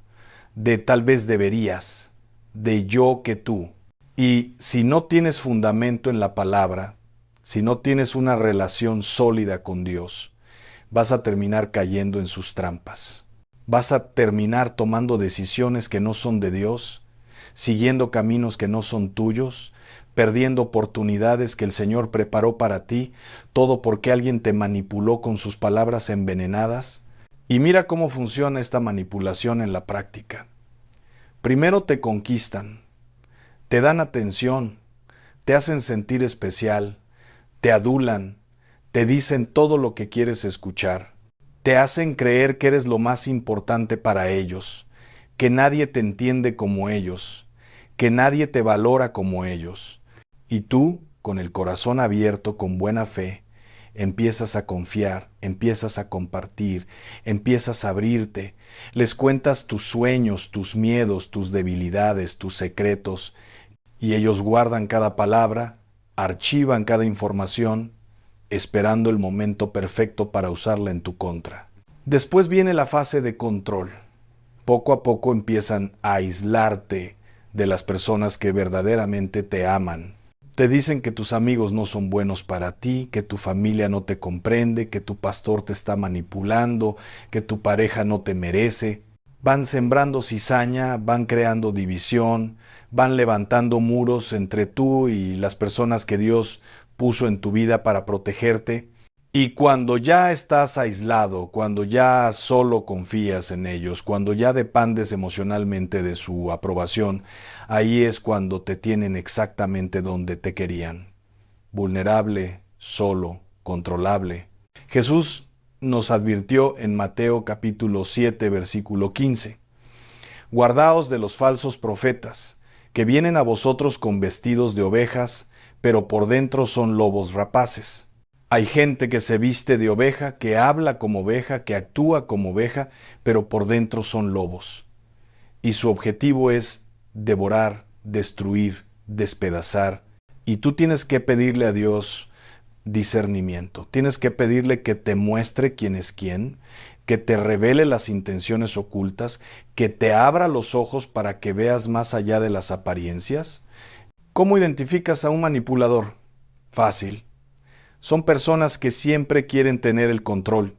de tal vez deberías, de yo que tú. Y si no tienes fundamento en la palabra, si no tienes una relación sólida con Dios, vas a terminar cayendo en sus trampas. Vas a terminar tomando decisiones que no son de Dios, siguiendo caminos que no son tuyos, perdiendo oportunidades que el Señor preparó para ti, todo porque alguien te manipuló con sus palabras envenenadas. Y mira cómo funciona esta manipulación en la práctica. Primero te conquistan, te dan atención, te hacen sentir especial, te adulan, te dicen todo lo que quieres escuchar, te hacen creer que eres lo más importante para ellos, que nadie te entiende como ellos, que nadie te valora como ellos. Y tú, con el corazón abierto, con buena fe, empiezas a confiar, empiezas a compartir, empiezas a abrirte, les cuentas tus sueños, tus miedos, tus debilidades, tus secretos, y ellos guardan cada palabra, archivan cada información, esperando el momento perfecto para usarla en tu contra. Después viene la fase de control. Poco a poco empiezan a aislarte de las personas que verdaderamente te aman. Te dicen que tus amigos no son buenos para ti, que tu familia no te comprende, que tu pastor te está manipulando, que tu pareja no te merece. Van sembrando cizaña, van creando división, van levantando muros entre tú y las personas que Dios puso en tu vida para protegerte. Y cuando ya estás aislado, cuando ya solo confías en ellos, cuando ya dependes emocionalmente de su aprobación, ahí es cuando te tienen exactamente donde te querían. Vulnerable, solo, controlable. Jesús nos advirtió en Mateo capítulo 7, versículo 15. Guardaos de los falsos profetas, que vienen a vosotros con vestidos de ovejas, pero por dentro son lobos rapaces. Hay gente que se viste de oveja, que habla como oveja, que actúa como oveja, pero por dentro son lobos. Y su objetivo es devorar, destruir, despedazar. Y tú tienes que pedirle a Dios discernimiento. Tienes que pedirle que te muestre quién es quién, que te revele las intenciones ocultas, que te abra los ojos para que veas más allá de las apariencias. ¿Cómo identificas a un manipulador? Fácil. Son personas que siempre quieren tener el control,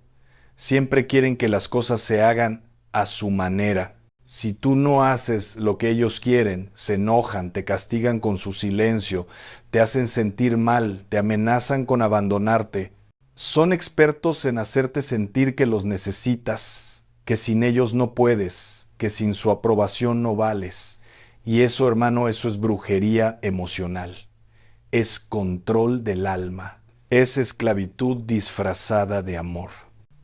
siempre quieren que las cosas se hagan a su manera. Si tú no haces lo que ellos quieren, se enojan, te castigan con su silencio, te hacen sentir mal, te amenazan con abandonarte. Son expertos en hacerte sentir que los necesitas, que sin ellos no puedes, que sin su aprobación no vales. Y eso, hermano, eso es brujería emocional. Es control del alma. Es esclavitud disfrazada de amor.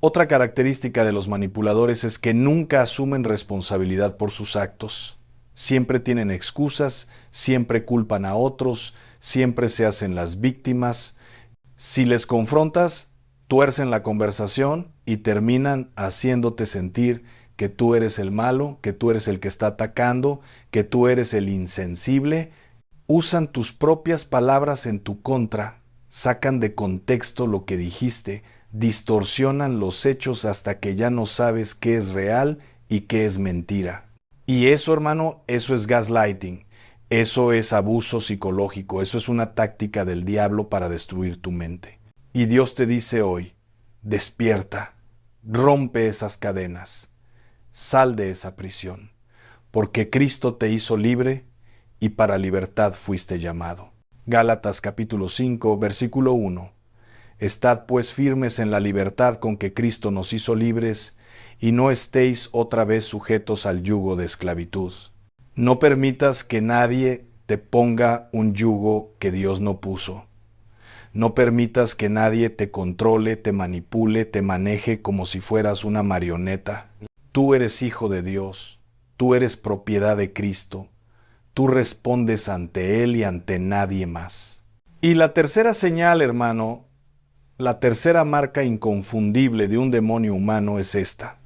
Otra característica de los manipuladores es que nunca asumen responsabilidad por sus actos. Siempre tienen excusas, siempre culpan a otros, siempre se hacen las víctimas. Si les confrontas, tuercen la conversación y terminan haciéndote sentir que tú eres el malo, que tú eres el que está atacando, que tú eres el insensible. Usan tus propias palabras en tu contra. Sacan de contexto lo que dijiste, distorsionan los hechos hasta que ya no sabes qué es real y qué es mentira. Y eso, hermano, eso es gaslighting, eso es abuso psicológico, eso es una táctica del diablo para destruir tu mente. Y Dios te dice hoy, despierta, rompe esas cadenas, sal de esa prisión, porque Cristo te hizo libre y para libertad fuiste llamado. Gálatas capítulo 5, versículo 1. Estad pues firmes en la libertad con que Cristo nos hizo libres, y no estéis otra vez sujetos al yugo de esclavitud. No permitas que nadie te ponga un yugo que Dios no puso. No permitas que nadie te controle, te manipule, te maneje como si fueras una marioneta. Tú eres hijo de Dios, tú eres propiedad de Cristo. Tú respondes ante Él y ante nadie más. Y la tercera señal, hermano, la tercera marca inconfundible de un demonio humano es esta.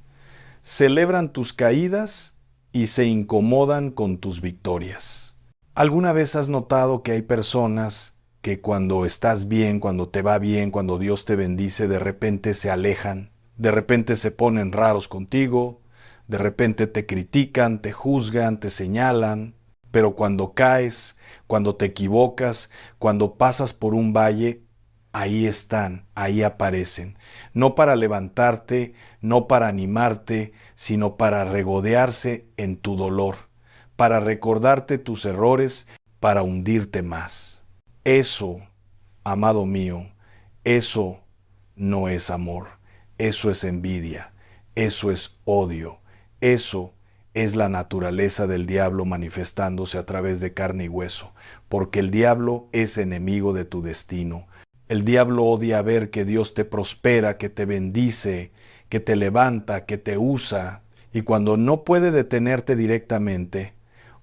Celebran tus caídas y se incomodan con tus victorias. ¿Alguna vez has notado que hay personas que cuando estás bien, cuando te va bien, cuando Dios te bendice, de repente se alejan, de repente se ponen raros contigo, de repente te critican, te juzgan, te señalan? Pero cuando caes, cuando te equivocas, cuando pasas por un valle, ahí están, ahí aparecen. No para levantarte, no para animarte, sino para regodearse en tu dolor, para recordarte tus errores, para hundirte más. Eso, amado mío, eso no es amor, eso es envidia, eso es odio, eso es la naturaleza del diablo manifestándose a través de carne y hueso, porque el diablo es enemigo de tu destino. El diablo odia ver que Dios te prospera, que te bendice, que te levanta, que te usa, y cuando no puede detenerte directamente,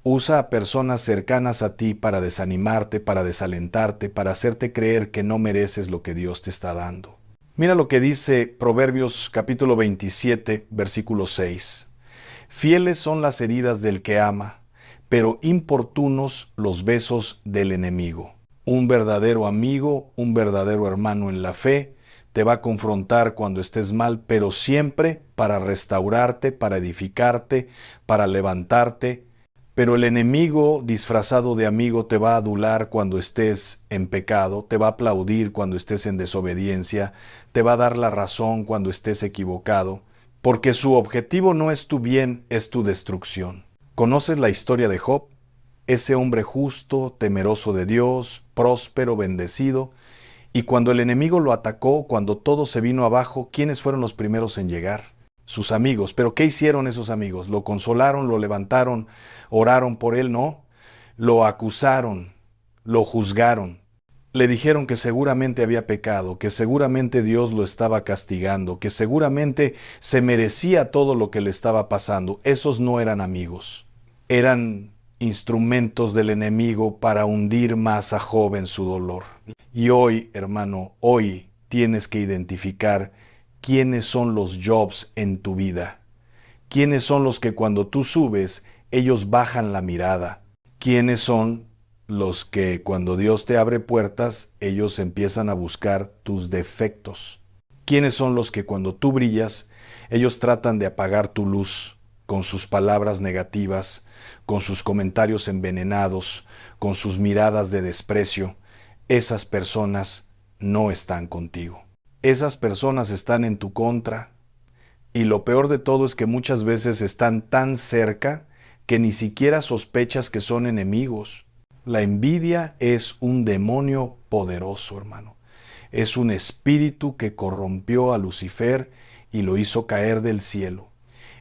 usa a personas cercanas a ti para desanimarte, para desalentarte, para hacerte creer que no mereces lo que Dios te está dando. Mira lo que dice Proverbios capítulo 27, versículo 6. Fieles son las heridas del que ama, pero importunos los besos del enemigo. Un verdadero amigo, un verdadero hermano en la fe, te va a confrontar cuando estés mal, pero siempre para restaurarte, para edificarte, para levantarte. Pero el enemigo disfrazado de amigo te va a adular cuando estés en pecado, te va a aplaudir cuando estés en desobediencia, te va a dar la razón cuando estés equivocado, porque su objetivo no es tu bien, es tu destrucción. ¿Conoces la historia de Job? Ese hombre justo, temeroso de Dios, próspero, bendecido, y cuando el enemigo lo atacó, cuando todo se vino abajo, ¿quiénes fueron los primeros en llegar? Sus amigos. ¿Pero qué hicieron esos amigos? ¿Lo consolaron, lo levantaron, oraron por él? No. Lo acusaron, lo juzgaron. Le dijeron que seguramente había pecado, que seguramente Dios lo estaba castigando, que seguramente se merecía todo lo que le estaba pasando. Esos no eran amigos. Eran instrumentos del enemigo para hundir más a Job en su dolor. Y hoy, hermano, hoy tienes que identificar quiénes son los Jobs en tu vida. ¿Quiénes son los que cuando tú subes, ellos bajan la mirada? ¿Quiénes son los que cuando Dios te abre puertas, ellos empiezan a buscar tus defectos? ¿Quiénes son los que cuando tú brillas, ellos tratan de apagar tu luz con sus palabras negativas, con sus comentarios envenenados, con sus miradas de desprecio? Esas personas no están contigo. Esas personas están en tu contra. Y lo peor de todo es que muchas veces están tan cerca que ni siquiera sospechas que son enemigos. La envidia es un demonio poderoso, hermano. Es un espíritu que corrompió a Lucifer y lo hizo caer del cielo.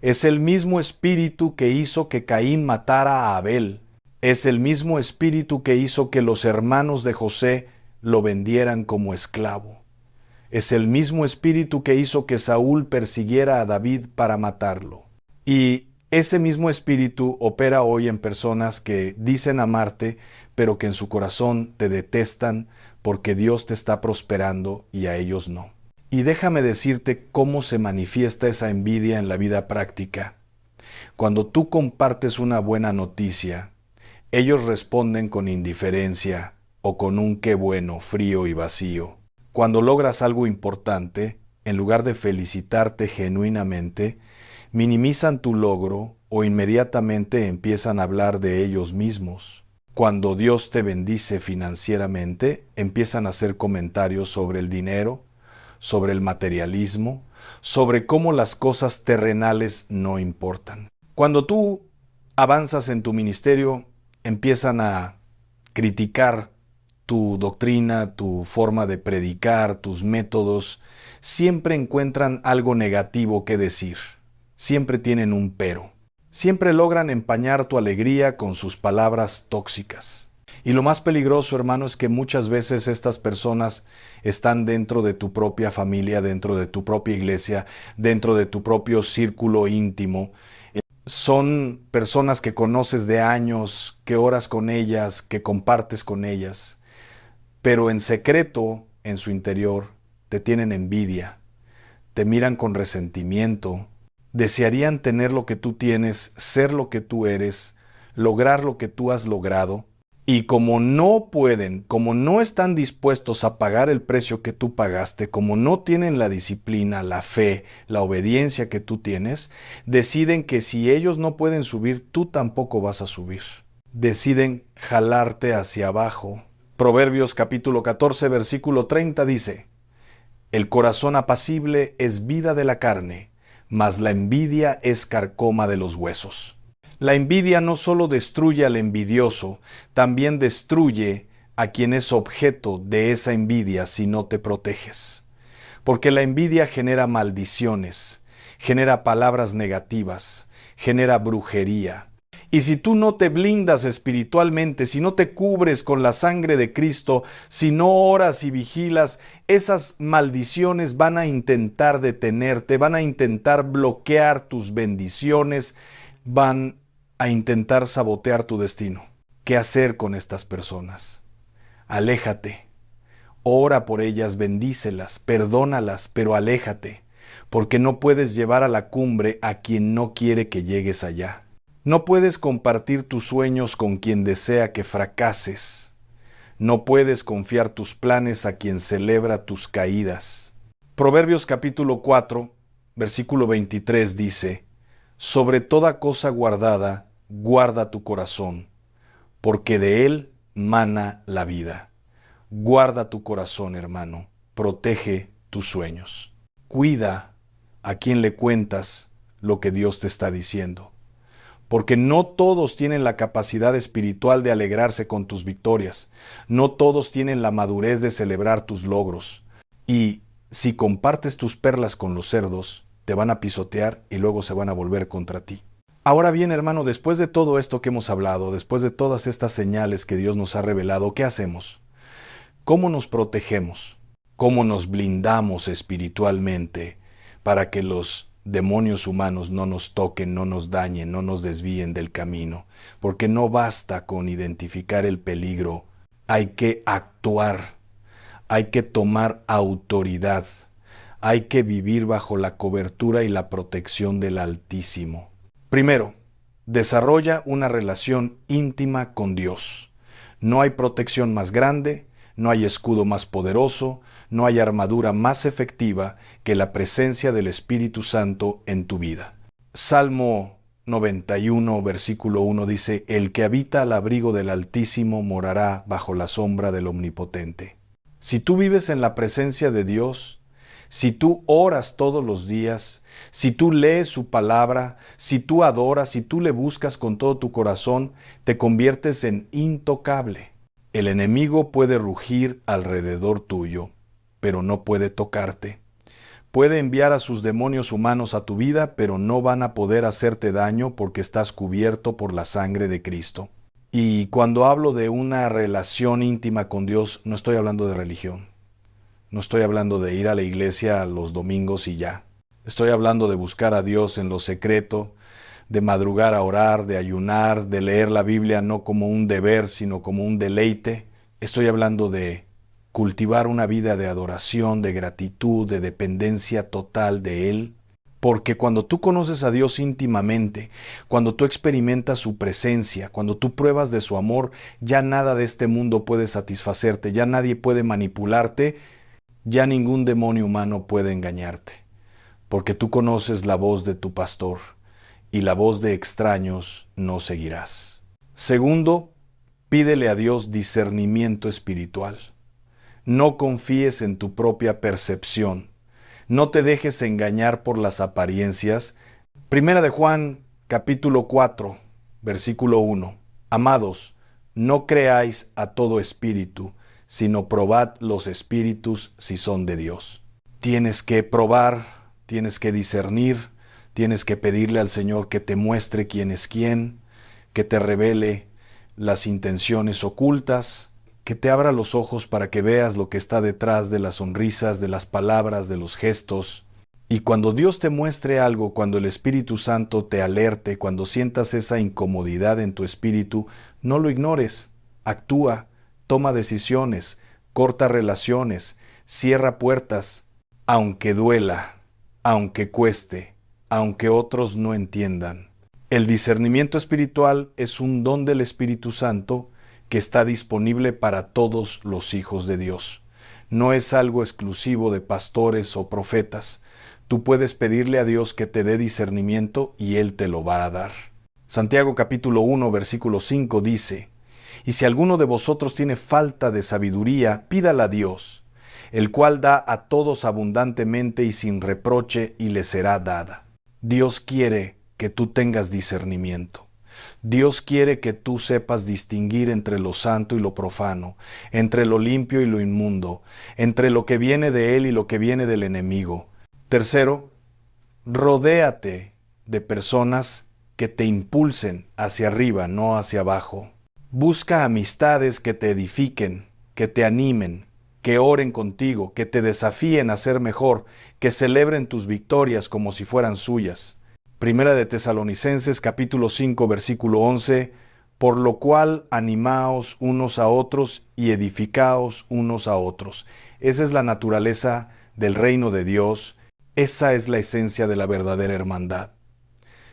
Es el mismo espíritu que hizo que Caín matara a Abel. Es el mismo espíritu que hizo que los hermanos de José lo vendieran como esclavo. Es el mismo espíritu que hizo que Saúl persiguiera a David para matarlo. Y ese mismo espíritu opera hoy en personas que dicen amarte, pero que en su corazón te detestan porque Dios te está prosperando y a ellos no. Y déjame decirte cómo se manifiesta esa envidia en la vida práctica. Cuando tú compartes una buena noticia, ellos responden con indiferencia o con un qué bueno, frío y vacío. Cuando logras algo importante, en lugar de felicitarte genuinamente, minimizan tu logro o inmediatamente empiezan a hablar de ellos mismos. Cuando Dios te bendice financieramente, empiezan a hacer comentarios sobre el dinero, sobre el materialismo, sobre cómo las cosas terrenales no importan. Cuando tú avanzas en tu ministerio, empiezan a criticar tu doctrina, tu forma de predicar, tus métodos. Siempre encuentran algo negativo que decir. Siempre tienen un pero. Siempre logran empañar tu alegría con sus palabras tóxicas. Y lo más peligroso, hermano, es que muchas veces estas personas están dentro de tu propia familia, dentro de tu propia iglesia, dentro de tu propio círculo íntimo. Son personas que conoces de años, que oras con ellas, que compartes con ellas, pero en secreto, en su interior, te tienen envidia, te miran con resentimiento, desearían tener lo que tú tienes, ser lo que tú eres, lograr lo que tú has logrado, y como no pueden, como no están dispuestos a pagar el precio que tú pagaste, como no tienen la disciplina, la fe, la obediencia que tú tienes, deciden que si ellos no pueden subir, tú tampoco vas a subir. Deciden jalarte hacia abajo. Proverbios capítulo 14, versículo 30 dice: El corazón apacible es vida de la carne, mas la envidia es carcoma de los huesos. La envidia no solo destruye al envidioso, también destruye a quien es objeto de esa envidia si no te proteges. Porque la envidia genera maldiciones, genera palabras negativas, genera brujería. Y si tú no te blindas espiritualmente, si no te cubres con la sangre de Cristo, si no oras y vigilas, esas maldiciones van a intentar detenerte, van a intentar bloquear tus bendiciones, van a intentar sabotear tu destino. ¿Qué hacer con estas personas? Aléjate. Ora por ellas, bendícelas, perdónalas, pero aléjate, porque no puedes llevar a la cumbre a quien no quiere que llegues allá. No puedes compartir tus sueños con quien desea que fracases. No puedes confiar tus planes a quien celebra tus caídas. Proverbios capítulo 4, versículo 23 dice: Sobre toda cosa guardada, guarda tu corazón, porque de él mana la vida. Guarda tu corazón, hermano, protege tus sueños. Cuida a quien le cuentas lo que Dios te está diciendo, porque no todos tienen la capacidad espiritual de alegrarse con tus victorias, no todos tienen la madurez de celebrar tus logros, y si compartes tus perlas con los cerdos, te van a pisotear y luego se van a volver contra ti. Ahora bien, hermano, después de todo esto que hemos hablado, después de todas estas señales que Dios nos ha revelado, ¿qué hacemos? ¿Cómo nos protegemos? ¿Cómo nos blindamos espiritualmente para que los demonios humanos no nos toquen, no nos dañen, no nos desvíen del camino? Porque no basta con identificar el peligro, hay que actuar, hay que tomar autoridad, hay que vivir bajo la cobertura y la protección del Altísimo. Primero, desarrolla una relación íntima con Dios. No hay protección más grande, no hay escudo más poderoso, no hay armadura más efectiva que la presencia del Espíritu Santo en tu vida. Salmo 91, versículo 1 dice: El que habita al abrigo del Altísimo morará bajo la sombra del Omnipotente. Si tú vives en la presencia de Dios, si tú oras todos los días, si tú lees su palabra, si tú adoras, si tú le buscas con todo tu corazón, te conviertes en intocable. El enemigo puede rugir alrededor tuyo, pero no puede tocarte. Puede enviar a sus demonios humanos a tu vida, pero no van a poder hacerte daño porque estás cubierto por la sangre de Cristo. Y cuando hablo de una relación íntima con Dios, no estoy hablando de religión. No estoy hablando de ir a la iglesia los domingos y ya. Estoy hablando de buscar a Dios en lo secreto, de madrugar a orar, de ayunar, de leer la Biblia no como un deber, sino como un deleite. Estoy hablando de cultivar una vida de adoración, de gratitud, de dependencia total de Él. Porque cuando tú conoces a Dios íntimamente, cuando tú experimentas su presencia, cuando tú pruebas de su amor, ya nada de este mundo puede satisfacerte, ya nadie puede manipularte, ya ningún demonio humano puede engañarte. Porque tú conoces la voz de tu pastor, y la voz de extraños no seguirás. Segundo, pídele a Dios discernimiento espiritual. No confíes en tu propia percepción. No te dejes engañar por las apariencias. Primera de Juan, capítulo 4, versículo 1. Amados, no creáis a todo espíritu, sino probad los espíritus si son de Dios. Tienes que probar, tienes que discernir, tienes que pedirle al Señor que te muestre quién es quién, que te revele las intenciones ocultas, que te abra los ojos para que veas lo que está detrás de las sonrisas, de las palabras, de los gestos. Y cuando Dios te muestre algo, cuando el Espíritu Santo te alerte, cuando sientas esa incomodidad en tu espíritu, no lo ignores, actúa, toma decisiones, corta relaciones, cierra puertas, aunque duela, aunque cueste, aunque otros no entiendan. El discernimiento espiritual es un don del Espíritu Santo que está disponible para todos los hijos de Dios. No es algo exclusivo de pastores o profetas. Tú puedes pedirle a Dios que te dé discernimiento y Él te lo va a dar. Santiago capítulo 1, versículo 5 dice: Y si alguno de vosotros tiene falta de sabiduría, pídala a Dios, el cual da a todos abundantemente y sin reproche, y le será dada. Dios quiere que tú tengas discernimiento. Dios quiere que tú sepas distinguir entre lo santo y lo profano, entre lo limpio y lo inmundo, entre lo que viene de Él y lo que viene del enemigo. Tercero, rodéate de personas que te impulsen hacia arriba, no hacia abajo. Busca amistades que te edifiquen, que te animen, que oren contigo, que te desafíen a ser mejor, que celebren tus victorias como si fueran suyas. Primera de Tesalonicenses capítulo 5 versículo 11, por lo cual animaos unos a otros y edificaos unos a otros. Esa es la naturaleza del reino de Dios, esa es la esencia de la verdadera hermandad.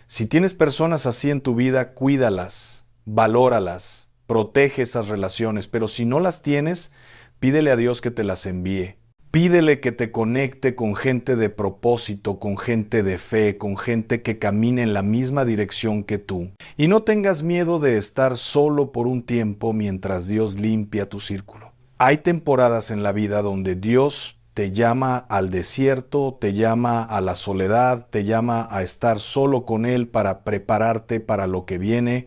Si tienes personas así en tu vida, cuídalas, valóralas, protege esas relaciones, pero si no las tienes, pídele a Dios que te las envíe. Pídele que te conecte con gente de propósito, con gente de fe, con gente que camine en la misma dirección que tú. Y no tengas miedo de estar solo por un tiempo mientras Dios limpia tu círculo. Hay temporadas en la vida donde Dios te llama al desierto, te llama a la soledad, te llama a estar solo con Él para prepararte para lo que viene.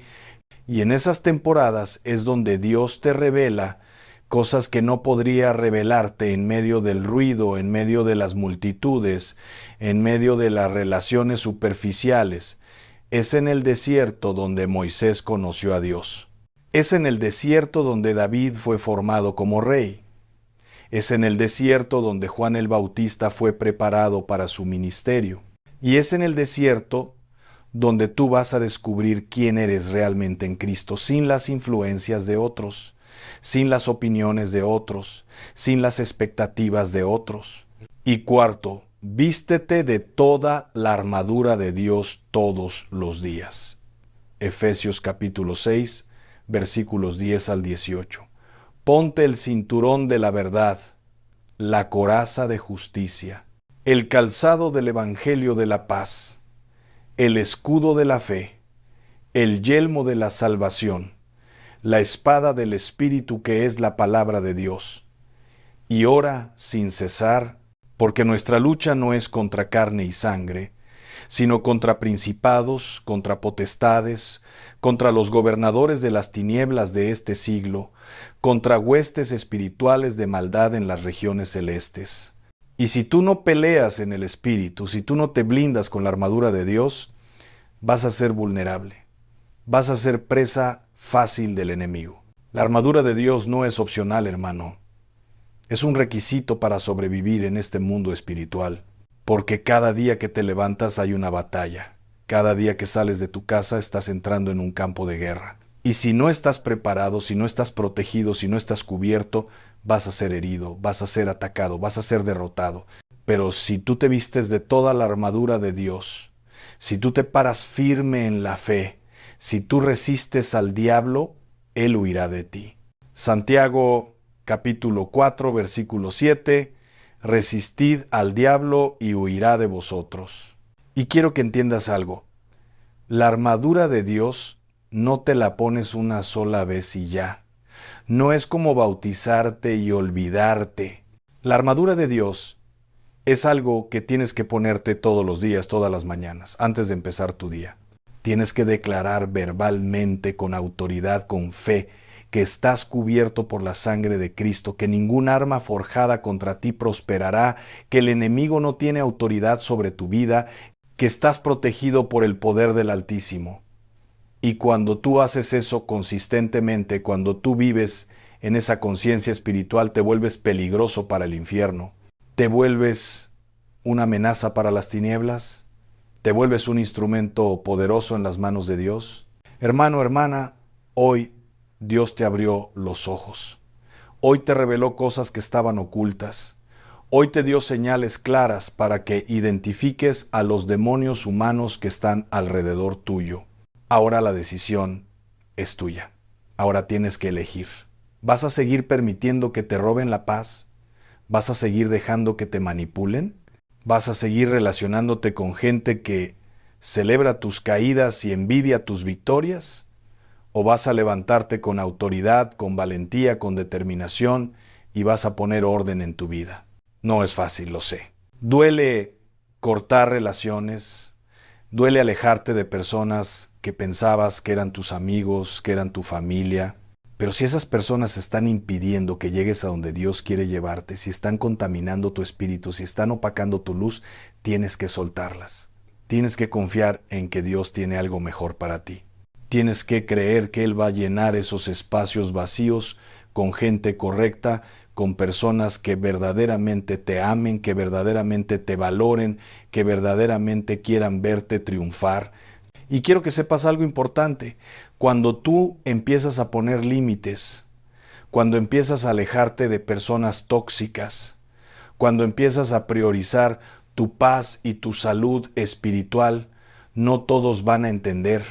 Y en esas temporadas es donde Dios te revela cosas que no podría revelarte en medio del ruido, en medio de las multitudes, en medio de las relaciones superficiales. Es en el desierto donde Moisés conoció a Dios. Es en el desierto donde David fue formado como rey. Es en el desierto donde Juan el Bautista fue preparado para su ministerio. Y es en el desierto donde tú vas a descubrir quién eres realmente en Cristo, sin las influencias de otros, sin las opiniones de otros, sin las expectativas de otros. Y cuarto, vístete de toda la armadura de Dios todos los días. Efesios capítulo 6, versículos 10 al 18. Ponte el cinturón de la verdad, la coraza de justicia, el calzado del evangelio de la paz, el escudo de la fe, el yelmo de la salvación, la espada del Espíritu que es la palabra de Dios. Y ora sin cesar, porque nuestra lucha no es contra carne y sangre, sino contra principados, contra potestades, contra los gobernadores de las tinieblas de este siglo, contra huestes espirituales de maldad en las regiones celestes. Y si tú no peleas en el Espíritu, si tú no te blindas con la armadura de Dios, vas a ser vulnerable, vas a ser presa fácil del enemigo. La armadura de Dios no es opcional, hermano. Es un requisito para sobrevivir en este mundo espiritual. Porque cada día que te levantas hay una batalla. Cada día que sales de tu casa estás entrando en un campo de guerra. Y si no estás preparado, si no estás protegido, si no estás cubierto, vas a ser herido, vas a ser atacado, vas a ser derrotado. Pero si tú te vistes de toda la armadura de Dios, si tú te paras firme en la fe, si tú resistes al diablo, él huirá de ti. Santiago capítulo 4, versículo 7. Resistid al diablo y huirá de vosotros. Y quiero que entiendas algo. La armadura de Dios no te la pones una sola vez y ya. No es como bautizarte y olvidarte. La armadura de Dios es algo que tienes que ponerte todos los días, todas las mañanas, antes de empezar tu día. Tienes que declarar verbalmente, con autoridad, con fe, que estás cubierto por la sangre de Cristo, que ningún arma forjada contra ti prosperará, que el enemigo no tiene autoridad sobre tu vida, que estás protegido por el poder del Altísimo. Y cuando tú haces eso consistentemente, cuando tú vives en esa conciencia espiritual, te vuelves peligroso para el infierno, te vuelves una amenaza para las tinieblas, te vuelves un instrumento poderoso en las manos de Dios. Hermano, hermana, hoy Dios te abrió los ojos. Hoy te reveló cosas que estaban ocultas. Hoy te dio señales claras para que identifiques a los demonios humanos que están alrededor tuyo. Ahora la decisión es tuya. Ahora tienes que elegir. ¿Vas a seguir permitiendo que te roben la paz? ¿Vas a seguir dejando que te manipulen? ¿Vas a seguir relacionándote con gente que celebra tus caídas y envidia tus victorias? ¿O vas a levantarte con autoridad, con valentía, con determinación y vas a poner orden en tu vida? No es fácil, lo sé. Duele cortar relaciones, duele alejarte de personas que pensabas que eran tus amigos, que eran tu familia. Pero si esas personas están impidiendo que llegues a donde Dios quiere llevarte, si están contaminando tu espíritu, si están opacando tu luz, tienes que soltarlas. Tienes que confiar en que Dios tiene algo mejor para ti. Tienes que creer que Él va a llenar esos espacios vacíos con gente correcta, con personas que verdaderamente te amen, que verdaderamente te valoren, que verdaderamente quieran verte triunfar. Y quiero que sepas algo importante. Cuando tú empiezas a poner límites, cuando empiezas a alejarte de personas tóxicas, cuando empiezas a priorizar tu paz y tu salud espiritual, no todos van a entender.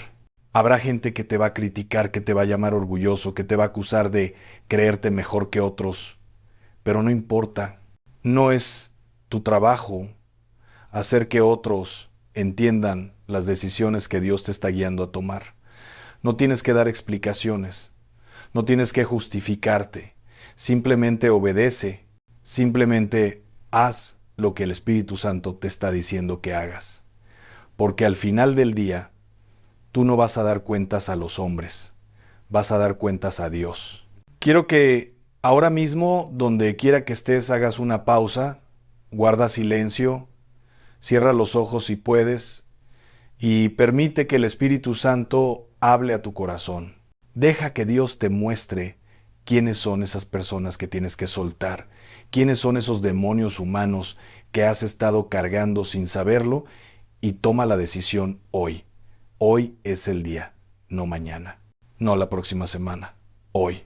Habrá gente que te va a criticar, que te va a llamar orgulloso, que te va a acusar de creerte mejor que otros. Pero no importa. No es tu trabajo hacer que otros entiendan las decisiones que Dios te está guiando a tomar. No tienes que dar explicaciones. No tienes que justificarte. Simplemente obedece. Simplemente haz lo que el Espíritu Santo te está diciendo que hagas. Porque al final del día, tú no vas a dar cuentas a los hombres, vas a dar cuentas a Dios. Quiero que ahora mismo, donde quiera que estés, hagas una pausa, guarda silencio, cierra los ojos si puedes y permite que el Espíritu Santo hable a tu corazón. Deja que Dios te muestre quiénes son esas personas que tienes que soltar, quiénes son esos demonios humanos que has estado cargando sin saberlo, y toma la decisión hoy. Hoy es el día, no mañana, no la próxima semana, hoy.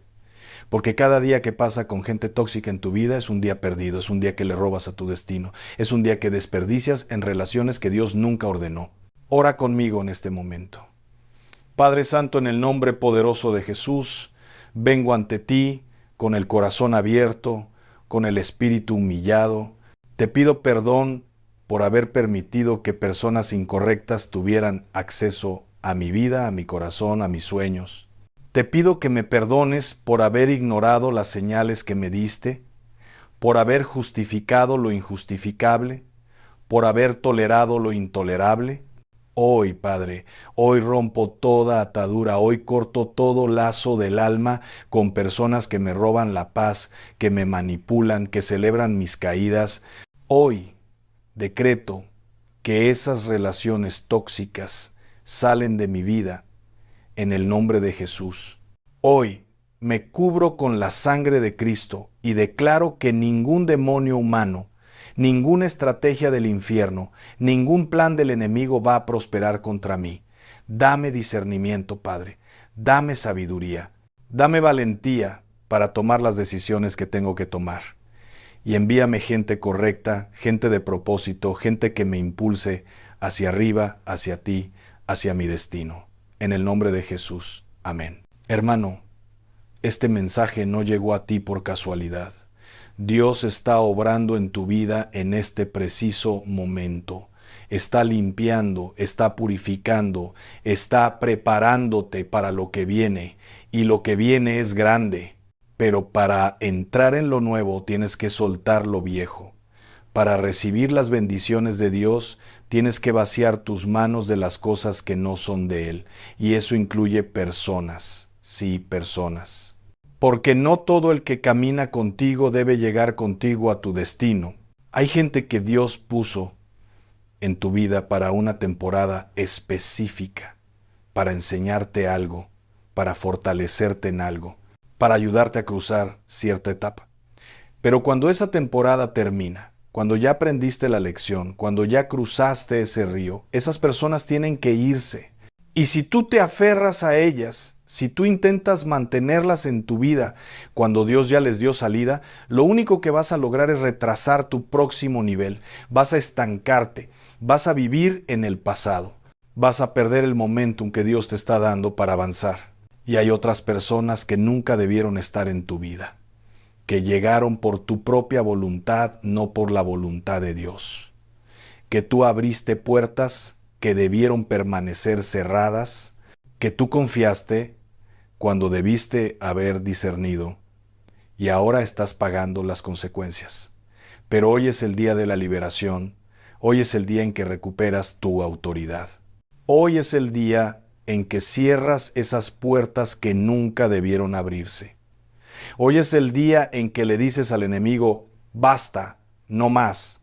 Porque cada día que pasa con gente tóxica en tu vida es un día perdido, es un día que le robas a tu destino, es un día que desperdicias en relaciones que Dios nunca ordenó. Ora conmigo en este momento. Padre Santo, en el nombre poderoso de Jesús, vengo ante ti con el corazón abierto, con el espíritu humillado. Te pido perdón por haber permitido que personas incorrectas tuvieran acceso a mi vida, a mi corazón, a mis sueños. Te pido que me perdones por haber ignorado las señales que me diste, por haber justificado lo injustificable, por haber tolerado lo intolerable. Hoy, Padre, hoy rompo toda atadura, hoy corto todo lazo del alma con personas que me roban la paz, que me manipulan, que celebran mis caídas. Hoy decreto que esas relaciones tóxicas salen de mi vida en el nombre de Jesús. Hoy me cubro con la sangre de Cristo y declaro que ningún demonio humano, ninguna estrategia del infierno, ningún plan del enemigo va a prosperar contra mí. Dame discernimiento, Padre. Dame sabiduría. Dame valentía para tomar las decisiones que tengo que tomar. Y envíame gente correcta, gente de propósito, gente que me impulse hacia arriba, hacia ti, hacia mi destino. En el nombre de Jesús. Amén. Hermano, este mensaje no llegó a ti por casualidad. Dios está obrando en tu vida en este preciso momento. Está limpiando, está purificando, está preparándote para lo que viene. Y lo que viene es grande. Pero para entrar en lo nuevo tienes que soltar lo viejo. Para recibir las bendiciones de Dios tienes que vaciar tus manos de las cosas que no son de Él. Y eso incluye personas. Sí, personas. Porque no todo el que camina contigo debe llegar contigo a tu destino. Hay gente que Dios puso en tu vida para una temporada específica, para enseñarte algo, para fortalecerte en algo, para ayudarte a cruzar cierta etapa. Pero cuando esa temporada termina, cuando ya aprendiste la lección, cuando ya cruzaste ese río, esas personas tienen que irse. Y si tú te aferras a ellas, si tú intentas mantenerlas en tu vida cuando Dios ya les dio salida, lo único que vas a lograr es retrasar tu próximo nivel. Vas a estancarte, vas a vivir en el pasado, vas a perder el momentum que Dios te está dando para avanzar. Y hay otras personas que nunca debieron estar en tu vida, que llegaron por tu propia voluntad, no por la voluntad de Dios. Que tú abriste puertas que debieron permanecer cerradas, que tú confiaste cuando debiste haber discernido, y ahora estás pagando las consecuencias. Pero hoy es el día de la liberación, hoy es el día en que recuperas tu autoridad. Hoy es el día en que cierras esas puertas que nunca debieron abrirse. Hoy es el día en que le dices al enemigo, basta, no más,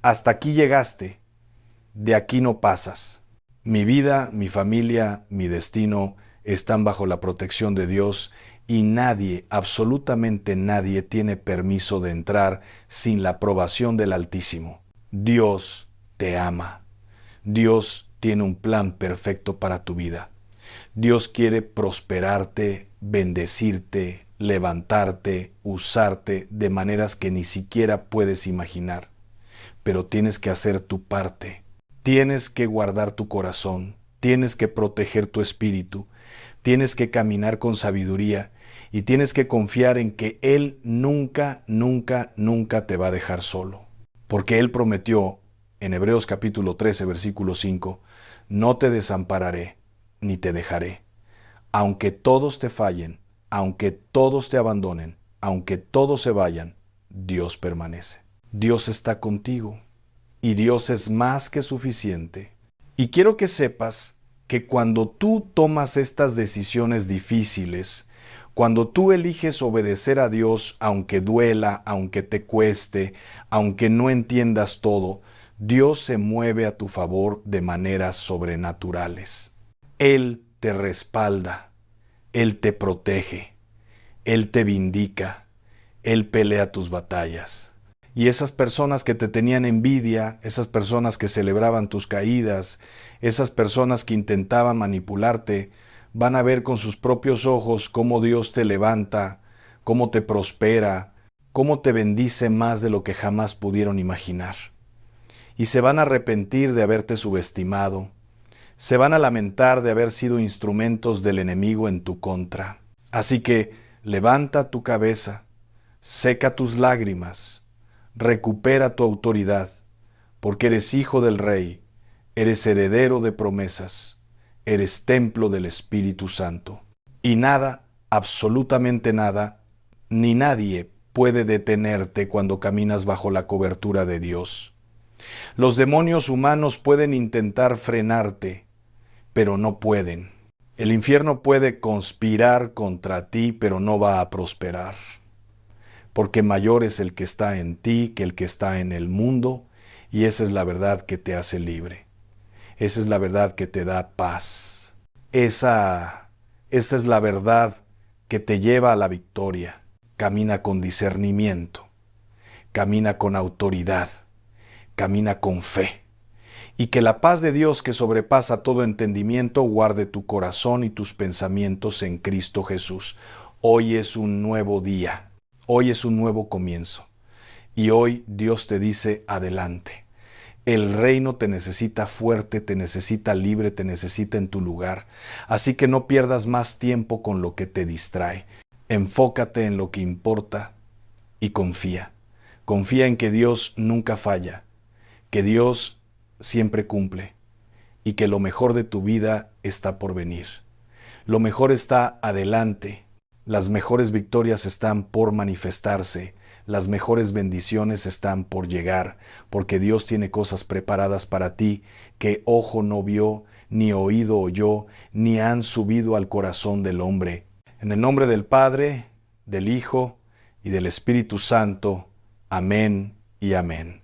hasta aquí llegaste, de aquí no pasas. Mi vida, mi familia, mi destino están bajo la protección de Dios y nadie, absolutamente nadie, tiene permiso de entrar sin la aprobación del Altísimo. Dios te ama. Dios tiene un plan perfecto para tu vida. Dios quiere prosperarte, bendecirte, levantarte, usarte de maneras que ni siquiera puedes imaginar. Pero tienes que hacer tu parte. Tienes que guardar tu corazón, tienes que proteger tu espíritu, tienes que caminar con sabiduría y tienes que confiar en que Él nunca, nunca, nunca te va a dejar solo. Porque Él prometió en Hebreos capítulo 13, versículo 5, no te desampararé ni te dejaré. Aunque todos te fallen, aunque todos te abandonen, aunque todos se vayan, Dios permanece. Dios está contigo. Y Dios es más que suficiente. Y quiero que sepas que cuando tú tomas estas decisiones difíciles, cuando tú eliges obedecer a Dios, aunque duela, aunque te cueste, aunque no entiendas todo, Dios se mueve a tu favor de maneras sobrenaturales. Él te respalda, Él te protege, Él te vindica, Él pelea tus batallas. Y esas personas que te tenían envidia, esas personas que celebraban tus caídas, esas personas que intentaban manipularte, van a ver con sus propios ojos cómo Dios te levanta, cómo te prospera, cómo te bendice más de lo que jamás pudieron imaginar. Y se van a arrepentir de haberte subestimado, se van a lamentar de haber sido instrumentos del enemigo en tu contra. Así que levanta tu cabeza, seca tus lágrimas, recupera tu autoridad, porque eres hijo del Rey, eres heredero de promesas, eres templo del Espíritu Santo. Y nada, absolutamente nada, ni nadie puede detenerte cuando caminas bajo la cobertura de Dios. Los demonios humanos pueden intentar frenarte, pero no pueden. El infierno puede conspirar contra ti, pero no va a prosperar. Porque mayor es el que está en ti que el que está en el mundo, y esa es la verdad que te hace libre. Esa es la verdad que te da paz. Esa es la verdad que te lleva a la victoria. Camina con discernimiento, camina con autoridad, camina con fe. Y que la paz de Dios que sobrepasa todo entendimiento guarde tu corazón y tus pensamientos en Cristo Jesús. Hoy es un nuevo día. Hoy es un nuevo comienzo y hoy Dios te dice adelante. El reino te necesita fuerte, te necesita libre, te necesita en tu lugar. Así que no pierdas más tiempo con lo que te distrae. Enfócate en lo que importa y confía. Confía en que Dios nunca falla, que Dios siempre cumple y que lo mejor de tu vida está por venir. Lo mejor está adelante. Las mejores victorias están por manifestarse, las mejores bendiciones están por llegar, porque Dios tiene cosas preparadas para ti que ojo no vio, ni oído oyó, ni han subido al corazón del hombre. En el nombre del Padre, del Hijo y del Espíritu Santo. Amén y amén.